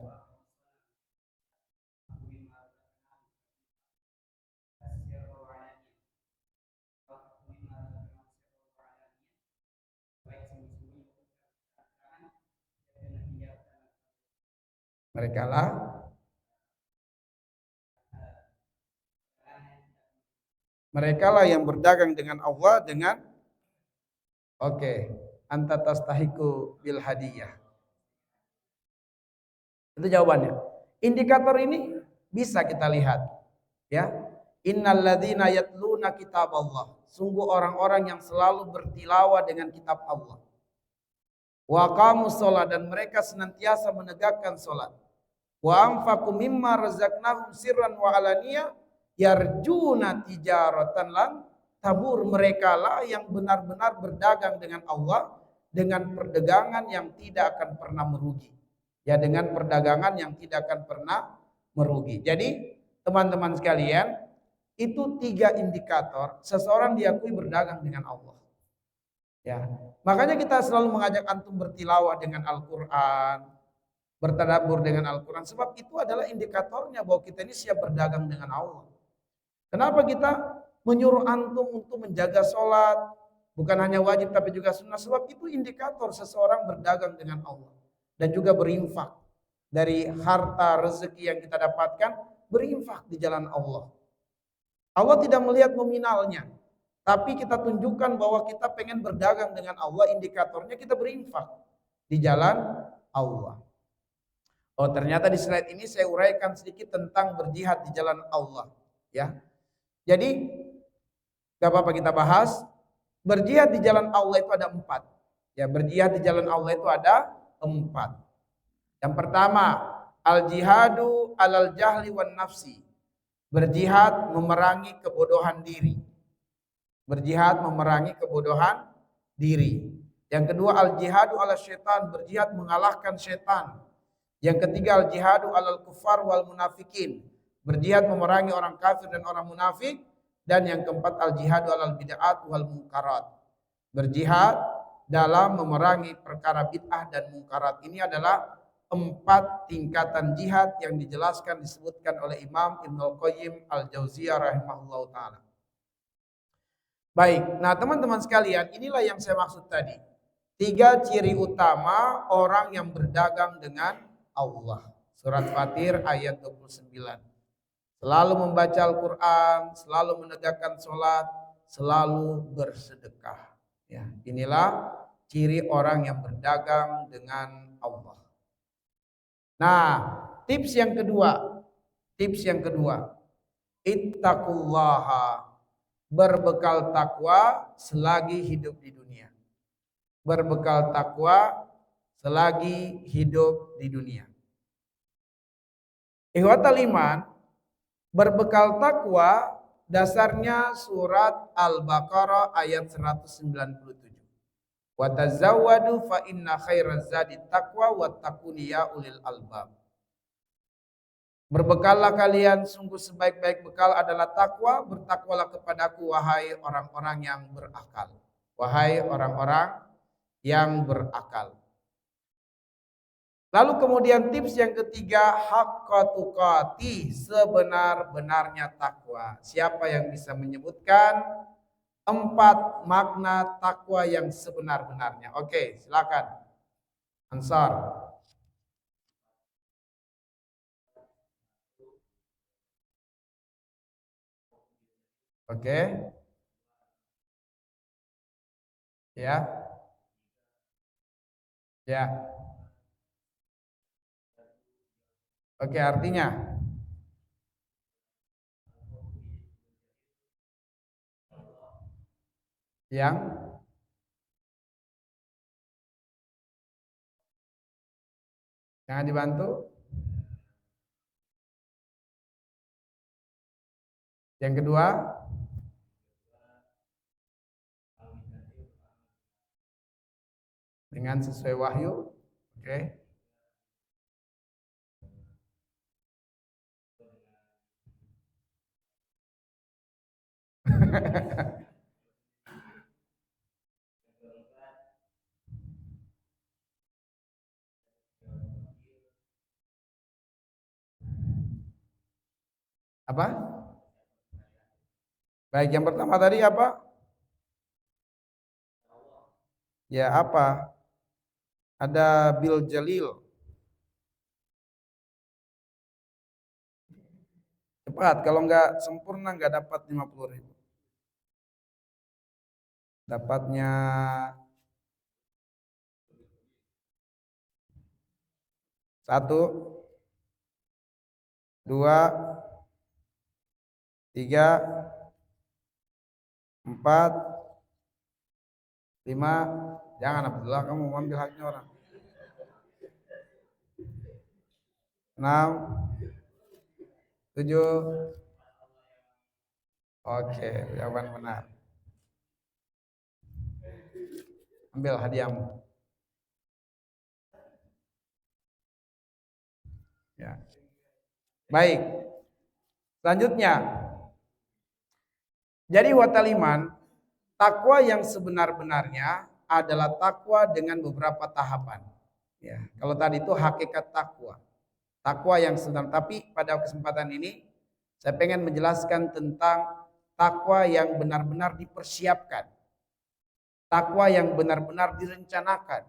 Mereka lah yang berdagang dengan Allah dengan anta tastahiku bil hadiyah. Itu jawabannya. Indikator ini bisa kita lihat, ya. Innalladzina yatluna kitaballah. Sungguh orang-orang yang selalu bertilawah dengan kitab Allah. Wa aqamus shalah, dan mereka senantiasa menegakkan salat. Wa anfaqu mimma razaqnahum sirran wa alaniyah yarjuna tijaratan lan tabur. Mereka lah yang benar-benar berdagang dengan Allah dengan perdagangan yang tidak akan pernah merugi. Ya, dengan perdagangan yang tidak akan pernah merugi. Jadi teman-teman sekalian, itu 3 indikator seseorang diakui berdagang dengan Allah. Ya, makanya kita selalu mengajak antum bertilawah dengan Al-Quran, bertadabbur dengan Al-Quran, sebab itu adalah indikatornya bahwa kita ini siap berdagang dengan Allah. Kenapa kita menyuruh antum untuk menjaga sholat, bukan hanya wajib tapi juga sunnah, sebab itu indikator seseorang berdagang dengan Allah. Dan juga berinfak dari harta rezeki yang kita dapatkan, berinfak di jalan Allah. Allah tidak melihat nominalnya, tapi kita tunjukkan bahwa kita pengen berdagang dengan Allah. Indikatornya kita berinfak di jalan Allah. Oh, ternyata di slide ini saya uraikan sedikit tentang berjihad di jalan Allah, ya. Jadi gak apa-apa kita bahas. Berjihad di jalan Allah itu ada 4. Ya, berjihad di jalan Allah itu ada 4. Yang pertama, al-jihadu alal jahli wan nafsi. Berjihad memerangi kebodohan diri. Berjihad memerangi kebodohan diri. Yang kedua, al-jihadu ala syaitan. Berjihad mengalahkan syaitan. Yang ketiga, al-jihadu alal kufar wal munafikin. Berjihad memerangi orang kafir dan orang munafik. Dan yang keempat, al-jihadu alal bid'at wal munkarat. Berjihad dalam memerangi perkara bid'ah dan munkarat. Ini adalah 4 tingkatan jihad yang dijelaskan, disebutkan oleh Imam Ibnul Qayyim Al-Jauziyah rahimahullah ta'ala. Baik, nah teman-teman sekalian, inilah yang saya maksud tadi. 3 ciri utama orang yang berdagang dengan Allah. Surat Fatir ayat 29. Selalu membaca Al-Quran, selalu menegakkan sholat, selalu bersedekah. Ya, inilah ciri orang yang berdagang dengan Allah. Nah, tips yang kedua, ittaqullaha, berbekal takwa selagi hidup di dunia. Berbekal takwa selagi hidup di dunia. Ikhwatal iman, berbekal takwa dasarnya surat Al-Baqarah ayat 197. Wa tazawwadu fa inna khairaz zadi taqwa wattaquni ya ulil albab. Berbekallah kalian, sungguh sebaik-baik bekal adalah takwa. Bertakwalah kepadaku, wahai orang-orang yang berakal. Wahai orang-orang yang berakal. Lalu kemudian tips yang ketiga, haqqa tuqati, sebenar-benarnya takwa. Siapa yang bisa menyebutkan 4 makna takwa yang sebenar-benarnya? Oke, silakan. Ansar. Oke. Ya. Ya. Oke, artinya yang jangan dibantu. Yang kedua, dengan sesuai wahyu. Oke. Apa? Baik, yang pertama tadi apa? Ya, apa? Ada bil jalil. Cepat, kalau nggak sempurna nggak dapat 50.000. Dapatnya 1, 2, 3, 4, 5. Jangan Abdullah, kamu mau ambil haknya orang. 6, 7. Oke, jawaban benar. Ambil hadiahmu. Ya. Baik. Selanjutnya. Jadi wataliman, takwa yang sebenar-benarnya adalah takwa dengan beberapa tahapan. Ya, kalau tadi itu hakikat takwa. Takwa yang sebenar, tapi pada kesempatan ini saya pengen menjelaskan tentang takwa yang benar-benar dipersiapkan. Takwa yang benar-benar direncanakan.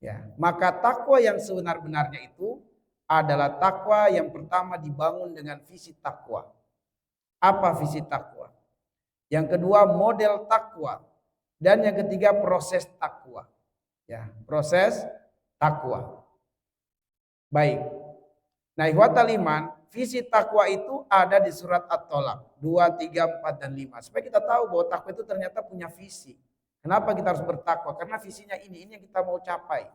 Ya, maka takwa yang sebenar-benarnya itu adalah takwa yang pertama dibangun dengan visi takwa. Apa visi takwa? Yang kedua model takwa. Dan yang ketiga proses takwa. Ya, proses takwa. Baik. Nah, ikhwatal iman, visi takwa itu ada di surat At-Tolak 2, 3, 4, dan 5. Supaya kita tahu bahwa takwa itu ternyata punya visi. Kenapa kita harus bertakwa? Karena visinya ini yang kita mau capai.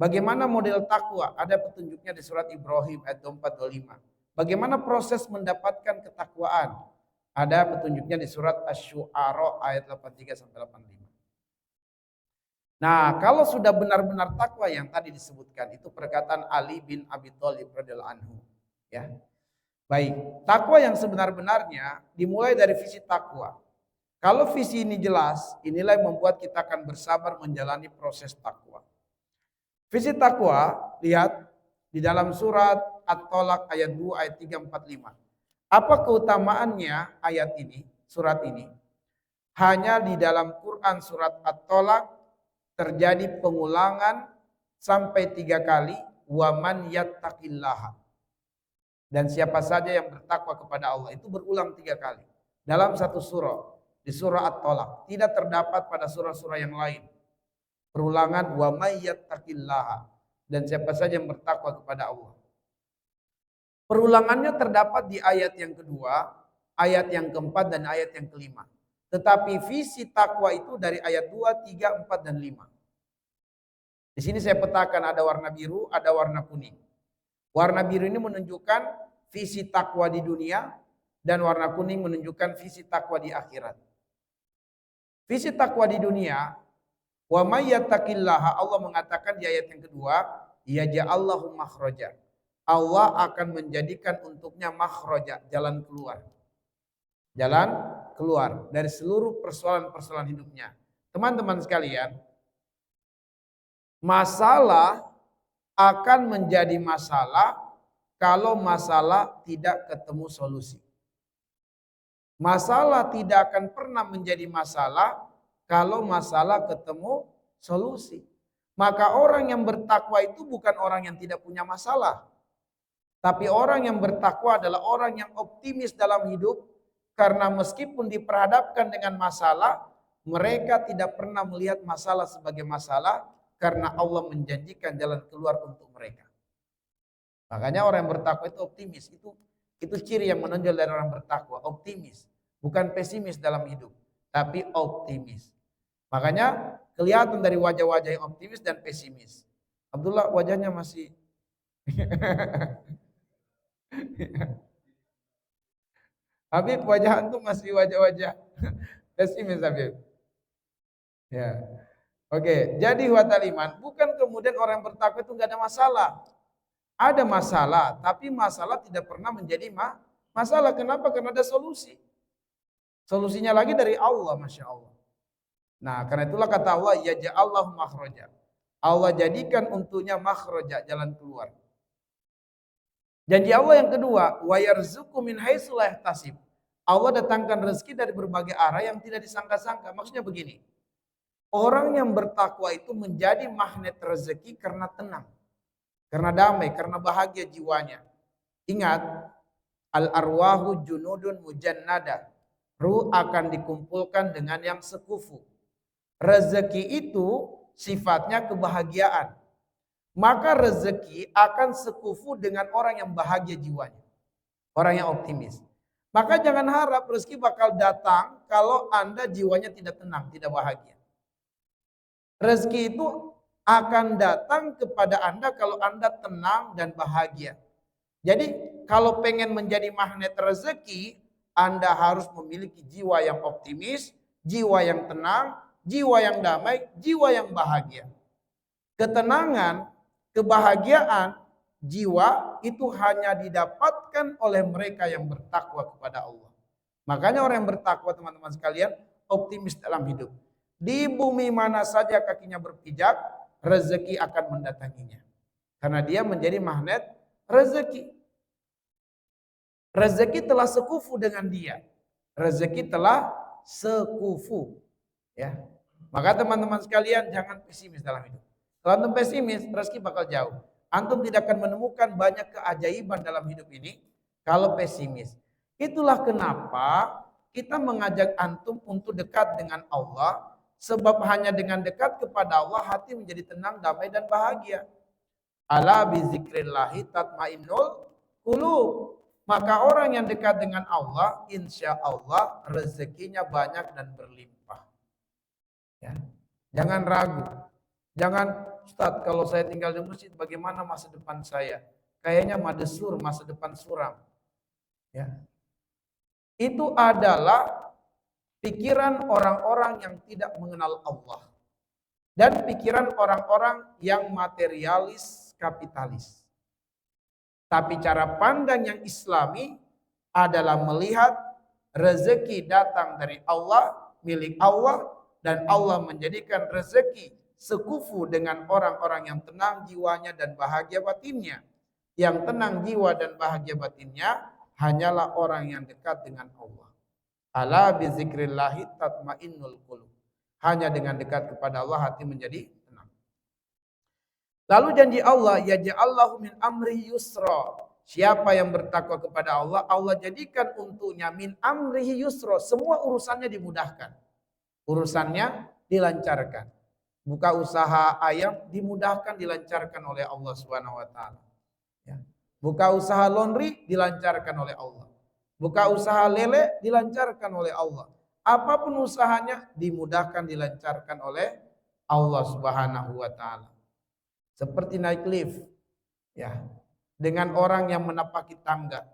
Bagaimana model takwa? Ada petunjuknya di surat Ibrahim ayat 24, 25. Bagaimana proses mendapatkan ketakwaan? Ada petunjuknya di surat Asy-Syu'ara ayat 83 sampai 85. Nah, kalau sudah benar-benar takwa yang tadi disebutkan, itu perkataan Ali bin Abi Thalib radhiyallahu anhu, ya. Baik, takwa yang sebenar-benarnya dimulai dari visi takwa. Kalau visi ini jelas, inilah yang membuat kita akan bersabar menjalani proses takwa. Visi takwa, lihat di dalam surat At-Tolak ayat 2, ayat 3, 4, 5. Apa keutamaannya ayat ini, surat ini? Hanya di dalam Quran surat At-Tolak terjadi pengulangan sampai 3 kali, waman yattaqillaha. Dan siapa saja yang bertakwa kepada Allah, itu berulang 3 kali. Dalam satu surah, di surah At-Tolak. Tidak terdapat pada surah-surah yang lain. Perulangan waman yattaqillaha. Dan siapa saja yang bertakwa kepada Allah. Perulangannya terdapat di ayat yang kedua, ayat yang keempat, dan ayat yang kelima. Tetapi visi takwa itu dari ayat 2, 3, 4, dan 5. Di sini saya petakan ada warna biru, ada warna kuning. Warna biru ini menunjukkan visi takwa di dunia, dan warna kuning menunjukkan visi takwa di akhirat. Visi takwa di dunia, wa may yattaqillaha, Allah mengatakan di ayat yang kedua, yaj'allahu makhraja. Allah akan menjadikan untuknya makhraja, jalan keluar. Jalan keluar dari seluruh persoalan-persoalan hidupnya. Teman-teman sekalian, masalah akan menjadi masalah kalau masalah tidak ketemu solusi. Masalah tidak akan pernah menjadi masalah kalau masalah ketemu solusi. Maka orang yang bertakwa itu bukan orang yang tidak punya masalah. Tapi orang yang bertakwa adalah orang yang optimis dalam hidup. Karena meskipun diperhadapkan dengan masalah, mereka tidak pernah melihat masalah sebagai masalah. Karena Allah menjanjikan jalan keluar untuk mereka. Makanya orang yang bertakwa itu optimis. Itu ciri yang menonjol dari orang bertakwa, optimis. Bukan pesimis dalam hidup, tapi optimis. Makanya kelihatan dari wajah-wajah yang optimis dan pesimis. Abdullah wajahnya masih Habib wajah antum masih wajah-wajah pesimis Habib. Ya. Oke, jadi wataliman bukan kemudian orang yang bertakwa itu enggak ada masalah. Ada masalah, tapi masalah tidak pernah menjadi masalah. Kenapa? Karena ada solusi. Solusinya lagi dari Allah, Masya Allah. Nah, karena itulah kata Allah, ya ja'allahu makhraja. Allah jadikan untuknya makhraja, jalan keluar. Janji Allah yang kedua, wa yarzuqu min haitsu la yahtasib. Allah datangkan rezeki dari berbagai arah yang tidak disangka-sangka. Maksudnya begini. Orang yang bertakwa itu menjadi magnet rezeki karena tenang. Karena damai, karena bahagia jiwanya. Ingat, al-arwahu junudun mujannada. Ruh akan dikumpulkan dengan yang sekufu. Rezeki itu sifatnya kebahagiaan. Maka rezeki akan sekufu dengan orang yang bahagia jiwanya. Orang yang optimis. Maka jangan harap rezeki bakal datang kalau Anda jiwanya tidak tenang, tidak bahagia. Rezeki itu akan datang kepada Anda kalau Anda tenang dan bahagia. Jadi kalau pengen menjadi magnet rezeki, Anda harus memiliki jiwa yang optimis, jiwa yang tenang, jiwa yang damai, jiwa yang bahagia. Ketenangan, kebahagiaan, jiwa itu hanya didapatkan oleh mereka yang bertakwa kepada Allah. Makanya orang yang bertakwa teman-teman sekalian optimis dalam hidup. Di bumi mana saja kakinya berpijak, rezeki akan mendatanginya. Karena dia menjadi magnet rezeki. Rezeki telah sekufu dengan dia. Rezeki telah sekufu. Ya. Maka teman-teman sekalian jangan pesimis dalam hidup. Kalau antum pesimis, rezeki bakal jauh. Antum tidak akan menemukan banyak keajaiban dalam hidup ini kalau pesimis. Itulah kenapa kita mengajak antum untuk dekat dengan Allah. Sebab hanya dengan dekat kepada Allah hati menjadi tenang, damai dan bahagia. Ala bizikrillahi tatmainnul qulub. Maka orang yang dekat dengan Allah, insya Allah rezekinya banyak dan berlimpah. Ya. Jangan ragu. Jangan, Ustaz, kalau saya tinggal di masjid bagaimana masa depan saya? Kayaknya madesur, masa depan suram. Ya. Itu adalah pikiran orang-orang yang tidak mengenal Allah. Dan pikiran orang-orang yang materialis, kapitalis. Tapi cara pandang yang islami adalah melihat rezeki datang dari Allah, milik Allah. Dan Allah menjadikan rezeki sekufu dengan orang-orang yang tenang jiwanya dan bahagia batinnya. Yang tenang jiwa dan bahagia batinnya hanyalah orang yang dekat dengan Allah. Ala bizikrillahi tatmainnul qulub. Hanya dengan dekat kepada Allah hati menjadi tenang. Lalu janji Allah, ya ja'allahu min amri yusra. Siapa yang bertakwa kepada Allah, Allah jadikan untuknya min amrihi yusra. Semua urusannya dimudahkan. Urusannya dilancarkan. Buka usaha ayam dimudahkan, dilancarkan oleh Allah Subhanahu wa taala. Ya. Buka usaha laundry dilancarkan oleh Allah. Buka usaha lele dilancarkan oleh Allah. Apapun usahanya dimudahkan, dilancarkan oleh Allah Subhanahu wa taala. Seperti naik lift. Ya. Dengan orang yang menapaki tangga.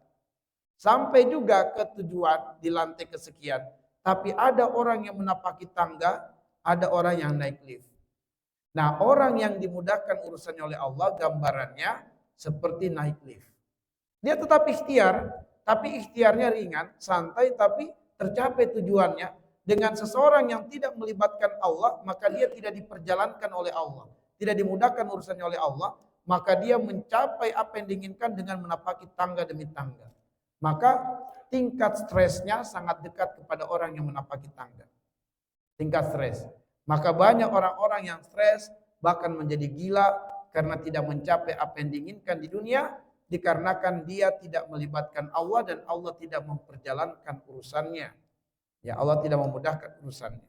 Sampai juga ke tujuan di lantai kesekian. Tapi ada orang yang menapaki tangga, ada orang yang naik lift. Nah, orang yang dimudahkan urusannya oleh Allah gambarannya seperti naik lift. Dia tetap ikhtiar, tapi ikhtiarnya ringan, santai, tapi tercapai tujuannya. Dengan seseorang yang tidak melibatkan Allah, maka dia tidak diperjalankan oleh Allah, tidak dimudahkan urusannya oleh Allah, maka dia mencapai apa yang diinginkan dengan menapaki tangga demi tangga. Maka tingkat stresnya sangat dekat kepada orang yang menapaki tangga. Tingkat stres. Maka banyak orang-orang yang stres bahkan menjadi gila karena tidak mencapai apa yang diinginkan di dunia, dikarenakan dia tidak melibatkan Allah dan Allah tidak memperjalankan urusannya. Ya, Allah tidak memudahkan urusannya.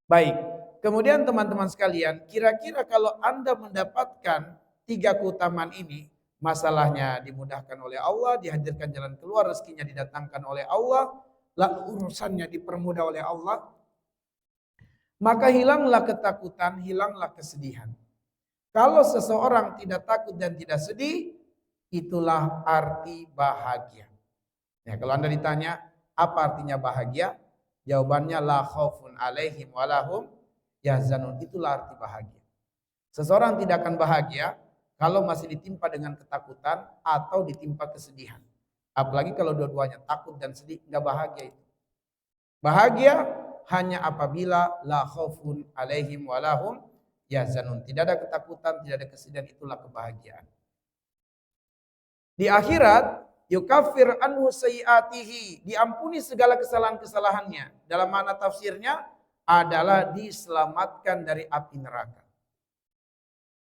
Baik, kemudian teman-teman sekalian, kira-kira kalau Anda mendapatkan 3 keutamaan ini, masalahnya dimudahkan oleh Allah, dihadirkan jalan keluar, rezekinya didatangkan oleh Allah, lalu urusannya dipermudah oleh Allah, maka hilanglah ketakutan, hilanglah kesedihan. Kalau seseorang tidak takut dan tidak sedih, itulah arti bahagia. Ya, kalau Anda ditanya, apa artinya bahagia? Jawabannya la khaufun alaihim walahum yahzanun. Itulah arti bahagia. Seseorang tidak akan bahagia kalau masih ditimpa dengan ketakutan atau ditimpa kesedihan. Apalagi kalau dua-duanya takut dan sedih, enggak bahagia itu. Bahagia hanya apabila la khaufun alaihim walahum yahzanun. Tidak ada ketakutan, tidak ada kesedihan, itulah kebahagiaan. Di akhirat yukaffir anhu sayyiatihi, diampuni segala kesalahan-kesalahannya. Dalam makna tafsirnya adalah diselamatkan dari api neraka.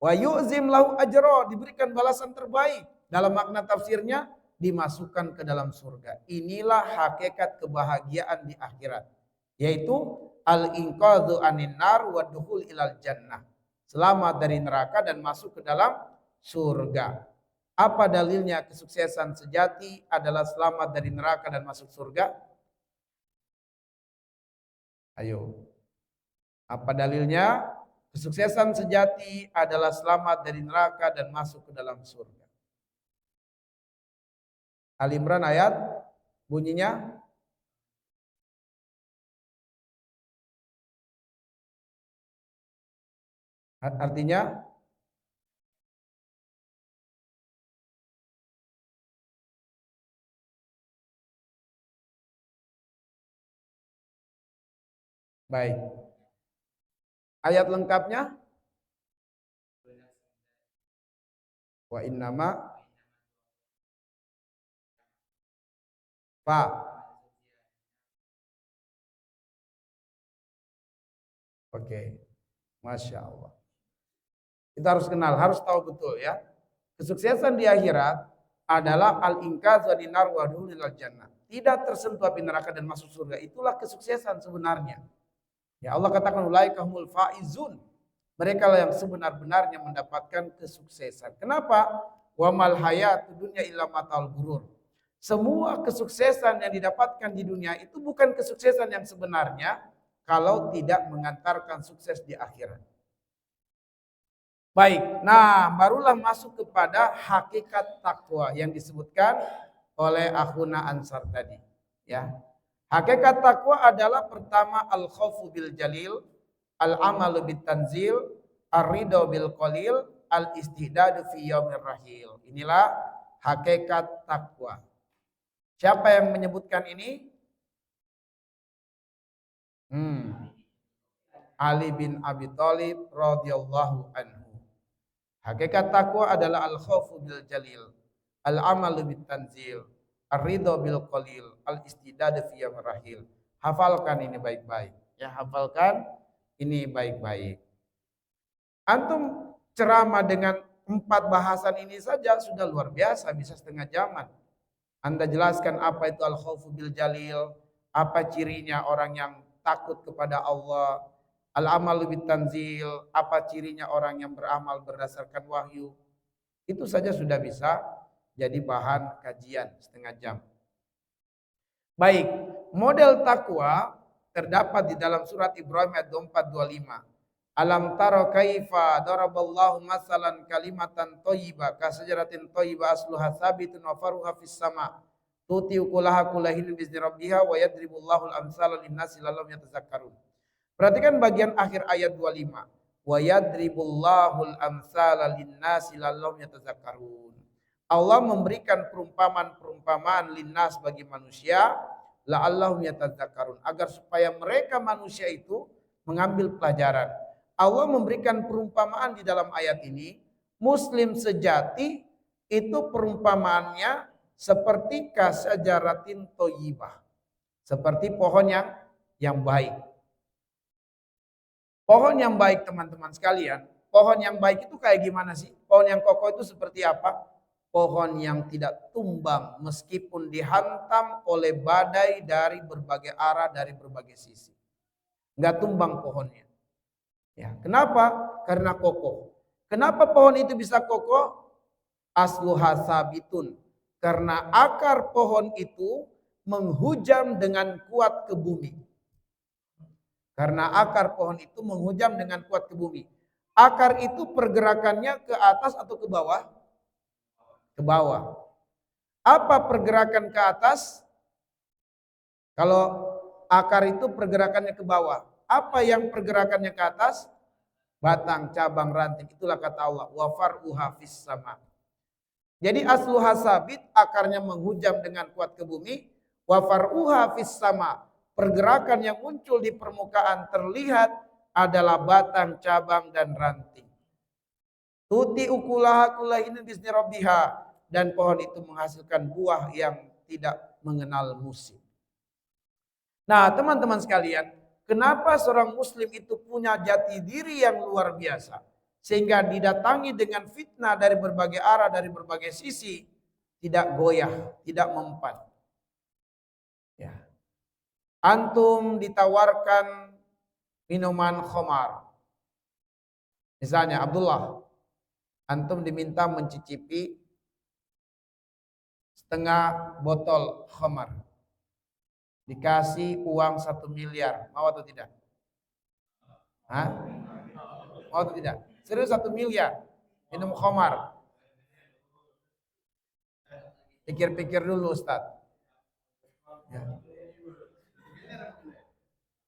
Wa yu'zim lahu ajra, diberikan balasan terbaik. Dalam makna tafsirnya dimasukkan ke dalam surga. Inilah hakikat kebahagiaan di akhirat, yaitu al-inqadhu anin nar wa dukhul ilal jannah. Selamat dari neraka dan masuk ke dalam surga. Apa dalilnya kesuksesan sejati adalah selamat dari neraka dan masuk surga? Ayo. Apa dalilnya? Kesuksesan sejati adalah selamat dari neraka dan masuk ke dalam surga. Ali Imran ayat bunyinya artinya baik. Ayat lengkapnya wa innama fa. Oke. Masya Allah. Kita harus kenal, harus tahu betul ya. Kesuksesan di akhirat adalah al-inqadz wa dinar wa dukhulil jannah. Tidak tersentuh api neraka dan masuk surga. Itulah kesuksesan sebenarnya. Ya Allah katakan ulaika humul faizun. Mereka lah yang sebenar-benarnya mendapatkan kesuksesan. Kenapa? Wa mal hayatud dunya illa mataul ghurur. Semua kesuksesan yang didapatkan di dunia itu bukan kesuksesan yang sebenarnya kalau tidak mengantarkan sukses di akhirat. Baik, nah barulah masuk kepada hakikat takwa yang disebutkan oleh akhuna Ansar tadi. Ya, hakikat takwa adalah pertama al-khaufu bil jalil, al-amalu bit tanzil, ar-ridho bil qalil, al-istihdadu fi yaumir rahil. Inilah hakikat takwa. Siapa yang menyebutkan ini? Ali bin Abi Thalib radhiyallahu anhu. Hakikat takwa adalah al-khaufu bil jalil, al-amalu bit tanzil, ar-ridho bil qalil, al-istidad fi yaumir rahil. Hafalkan ini baik-baik. Ya, hafalkan ini baik-baik. Antum ceramah dengan 4 bahasan ini saja sudah luar biasa, bisa setengah jaman. Anda jelaskan apa itu al-khaufu bil jalil, apa cirinya orang yang takut kepada Allah, al-amalu bit tanzil, apa cirinya orang yang beramal berdasarkan wahyu. Itu saja sudah bisa jadi bahan kajian setengah jam. Baik, model takwa terdapat di dalam surat Ibrahim ayat 425. Alam taro kaifa daraballahu masalan kalimatan thayyibah kasajaratin thayyibah asluha sabitun wa faruha fis sama. Tuti ukulaha kulahin bizni rabbiha wa yadribullahu al-amsala lin-nasi lallahum yatazakkarun. Perhatikan bagian akhir ayat 25. wa yadribullahul amsala linnasi lallahum yatazakkarun. Allah memberikan perumpamaan-perumpamaan linnas bagi manusia la'allahum yatazakkarun, agar supaya mereka manusia itu mengambil pelajaran. Allah memberikan perumpamaan di dalam ayat ini. Muslim sejati itu perumpamaannya seperti kasajaratin thayyibah, seperti pohon yang baik. Pohon yang baik teman-teman sekalian, pohon yang baik itu kayak gimana sih? Pohon yang kokoh itu seperti apa? Pohon yang tidak tumbang meskipun dihantam oleh badai dari berbagai arah, dari berbagai sisi. Enggak tumbang pohonnya. Ya, kenapa? Karena kokoh. Kenapa pohon itu bisa kokoh? Asluha sabitun. Karena akar pohon itu menghujam dengan kuat ke bumi. Karena akar pohon itu menghujam dengan kuat ke bumi. Akar itu pergerakannya ke atas atau ke bawah? Ke bawah. Apa pergerakan ke atas? Kalau akar itu pergerakannya ke bawah. Apa yang pergerakannya ke atas? Batang, cabang, ranting. Itulah kata Allah. Wa far'uha fis sama. Jadi asluha sabit, akarnya menghujam dengan kuat ke bumi. Wa far'uha fis sama. Pergerakan yang muncul di permukaan terlihat adalah batang, cabang, dan ranting. Tuti ukulaha kullahin bisni rabbiha. Dan pohon itu menghasilkan buah yang tidak mengenal musim. Nah, teman-teman sekalian, kenapa seorang muslim itu punya jati diri yang luar biasa? Sehingga didatangi dengan fitnah dari berbagai arah, dari berbagai sisi, tidak goyah, tidak mempan. Ya. Antum ditawarkan minuman khamar. Misalnya Abdullah, antum diminta mencicipi setengah botol khamar. Dikasih uang 1 miliar, mau atau tidak? Hah? Mau atau tidak? Serius 1 miliar, minum khamar. Pikir-pikir dulu Ustaz. Ya.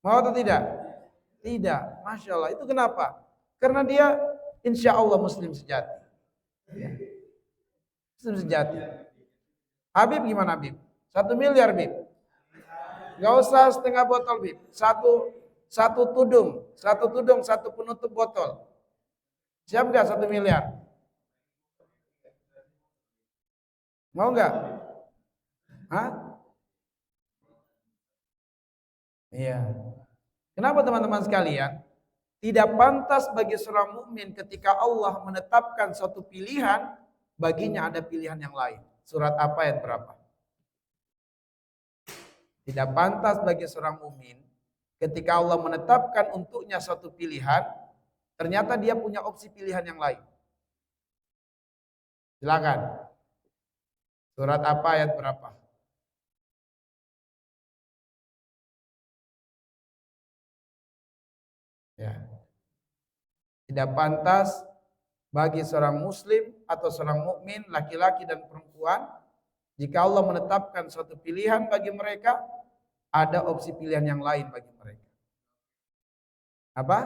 Mau atau tidak? Tidak, Masya Allah. Itu kenapa? Karena dia insya Allah muslim sejati. Ya. Muslim sejati. Habib gimana Habib? 1 miliar Habib. Gak usah setengah botol Bib. Satu tudung, satu penutup botol. Siap gak 1 miliar? Mau gak? Hah? Iya. Kenapa teman-teman sekalian? Tidak pantas bagi seorang mukmin ketika Allah menetapkan suatu pilihan, baginya ada pilihan yang lain. Surat apa ayat berapa? Tidak pantas bagi seorang mukmin ketika Allah menetapkan untuknya suatu pilihan, ternyata dia punya opsi pilihan yang lain. Silakan. Surat apa ayat berapa? Ya. Tidak pantas bagi seorang muslim atau seorang mukmin, laki-laki dan perempuan, jika Allah menetapkan suatu pilihan bagi mereka, ada opsi pilihan yang lain bagi mereka. Apa?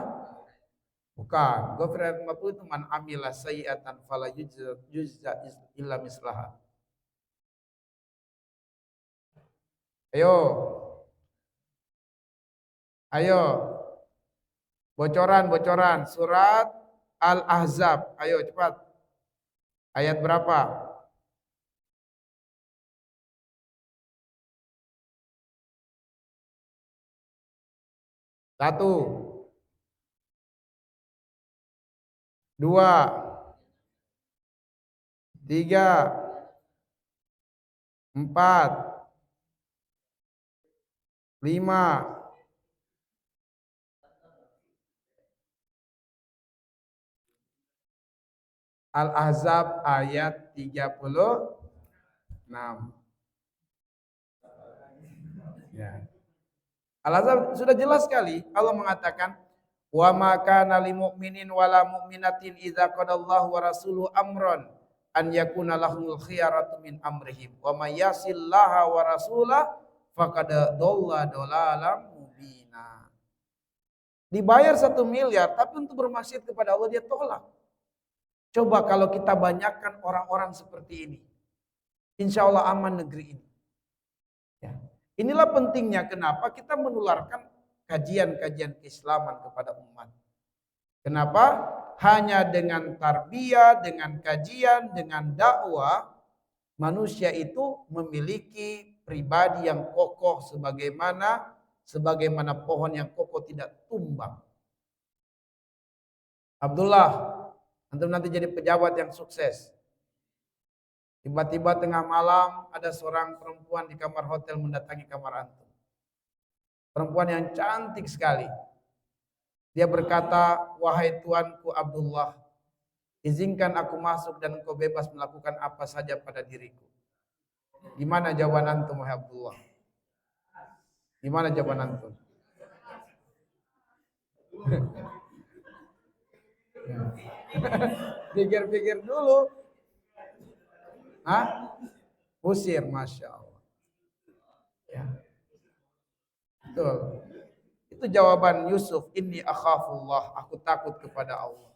Bukan. Ghafir 50 itu man amila sayyi'atan fala yujza illa mislaha. Ayo. Ayo. Bocoran surat Al-Ahzab. Ayo cepat. Ayat berapa? Satu, dua, tiga, empat, lima, Al-Ahzab ayat 36. Ya. Al-Ahzab sudah jelas sekali. Allah mengatakan, wa ma kana lil mu'minin wala mu'minatin idza qadallahu wa rasuluhu amran an yakuna lahumul khiyaratu min amrihim wa may yasillaha wa rasulah faqad dhalla dhalalan mubina. Dibayar 1 miliar, tapi untuk bermaksiat kepada Allah dia tolak. Coba kalau kita banyakkan orang-orang seperti ini. Insya Allah aman negeri ini. Ya. Inilah pentingnya kenapa kita menularkan kajian-kajian keislaman kepada umat. Kenapa? Hanya dengan tarbiyah, dengan kajian, dengan dakwah, manusia itu memiliki pribadi yang kokoh sebagaimana pohon yang kokoh tidak tumbang. Abdullah, antum nanti jadi pejabat yang sukses. Tiba-tiba tengah malam ada seorang perempuan di kamar hotel mendatangi kamar antum. Perempuan yang cantik sekali. Dia berkata, wahai tuanku Abdullah, izinkan aku masuk dan engkau bebas melakukan apa saja pada diriku. Gimana jawaban antum, wahai Abdullah? Gimana jawaban antum? Pikir-pikir dulu. Hah? Usir, Masya Allah. Ya. Betul. Itu jawaban Yusuf, inni akhafullah, aku takut kepada Allah.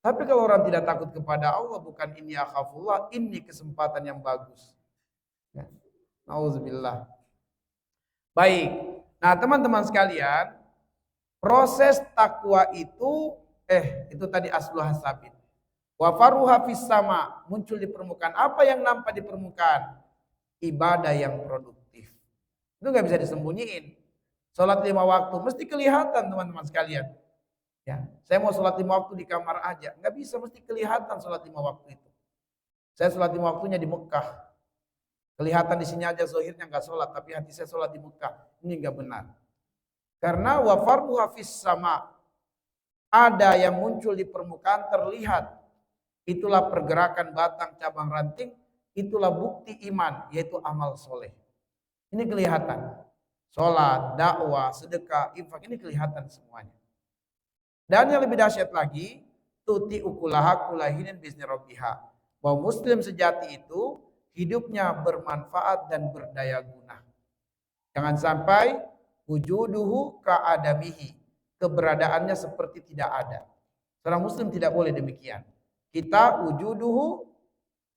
Tapi kalau orang tidak takut kepada Allah, bukan inni akhafullah, ini kesempatan yang bagus. Ya. Nauzubillah. Baik. Nah, teman-teman sekalian, proses takwa itu tadi asluh sabit. Wa faruha fis sama, muncul di permukaan. Apa yang nampak di permukaan? Ibadah yang produktif. Itu nggak bisa disembunyiin. Sholat 5 waktu mesti kelihatan, teman-teman sekalian. Ya, saya mau sholat 5 waktu di kamar aja, nggak bisa, mesti kelihatan sholat 5 waktu itu. Saya sholat 5 waktunya di Mekah, kelihatan di sini aja zahirnya nggak sholat, tapi hati saya sholat di Mekah. Ini nggak benar. Karena wa farduha fis sama, ada yang muncul di permukaan terlihat. Itulah pergerakan batang cabang ranting, itulah bukti iman, yaitu amal soleh. Ini kelihatan. Sholat, dakwah, sedekah, infak, ini kelihatan semuanya. Dan yang lebih dahsyat lagi, tuti ukulaha kulahinin bisni rabbiha. Bahwa muslim sejati itu hidupnya bermanfaat dan berdaya guna. Jangan sampai wujuduhu ka'adamihi, keberadaannya seperti tidak ada. Seorang muslim tidak boleh demikian. Kita wujuduhu,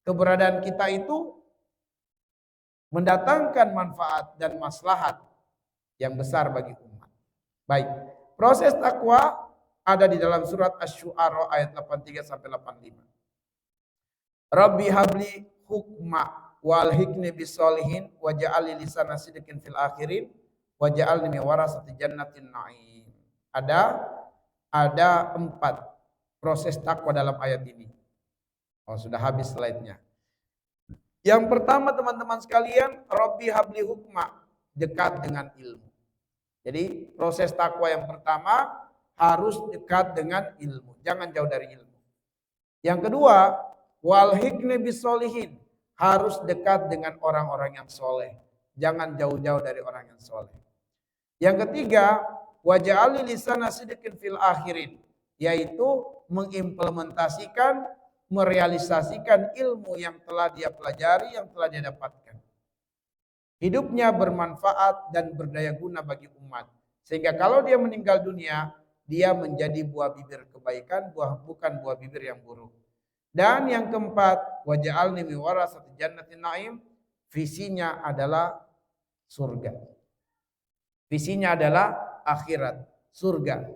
keberadaan kita itu mendatangkan manfaat dan maslahat yang besar bagi umat. Baik, proses takwa ada di dalam surat Asy-Syu'ara ayat 83 sampai 85. Rabbi habli hukma wal hikni bisolihin waja'al lisana sidqin fil akhirin waja'alni min warasati jannatin na'im. Ada 4 proses takwa dalam ayat ini. Oh, sudah habis slide-nya. Yang pertama, teman-teman sekalian, Rabbi habli hukma, dekat dengan ilmu. Jadi proses takwa yang pertama harus dekat dengan ilmu, jangan jauh dari ilmu. Yang kedua, wal hikni bisolihin, harus dekat dengan orang-orang yang soleh, jangan jauh-jauh dari orang yang soleh. Yang ketiga, waja'ali lisana sidqin fil akhirin, yaitu mengimplementasikan, merealisasikan ilmu yang telah dia pelajari, yang telah dia dapatkan. Hidupnya bermanfaat dan berdaya guna bagi umat. Sehingga kalau dia meninggal dunia, dia menjadi buah bibir kebaikan, bukan buah bibir yang buruk. Dan yang keempat, waja'alni min warasati jannatin na'im, visinya adalah surga. Visinya adalah akhirat, surga.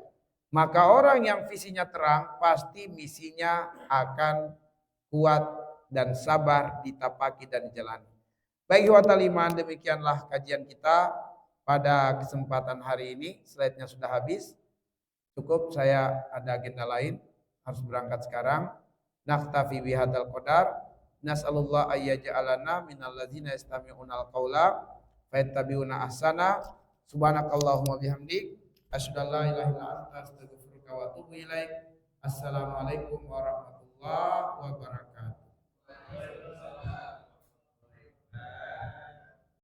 Maka orang yang visinya terang, pasti misinya akan kuat dan sabar ditapaki dan dijalani. Baik ikhwatal iman, demikianlah kajian kita pada kesempatan hari ini. Slide-nya sudah habis. Cukup, saya ada agenda lain, harus berangkat sekarang. Naktafi bihadzal qadar. Nas'alullah ayyaj'alana minal ladzina yastami'unal qaula fayattabi'una ahsana. Subhanakallahumma bihamdik asyhadu an la ilaha illa anta astaghfiruka wa atubu ilaik. Assalamualaikum warahmatullahi wabarakatuh.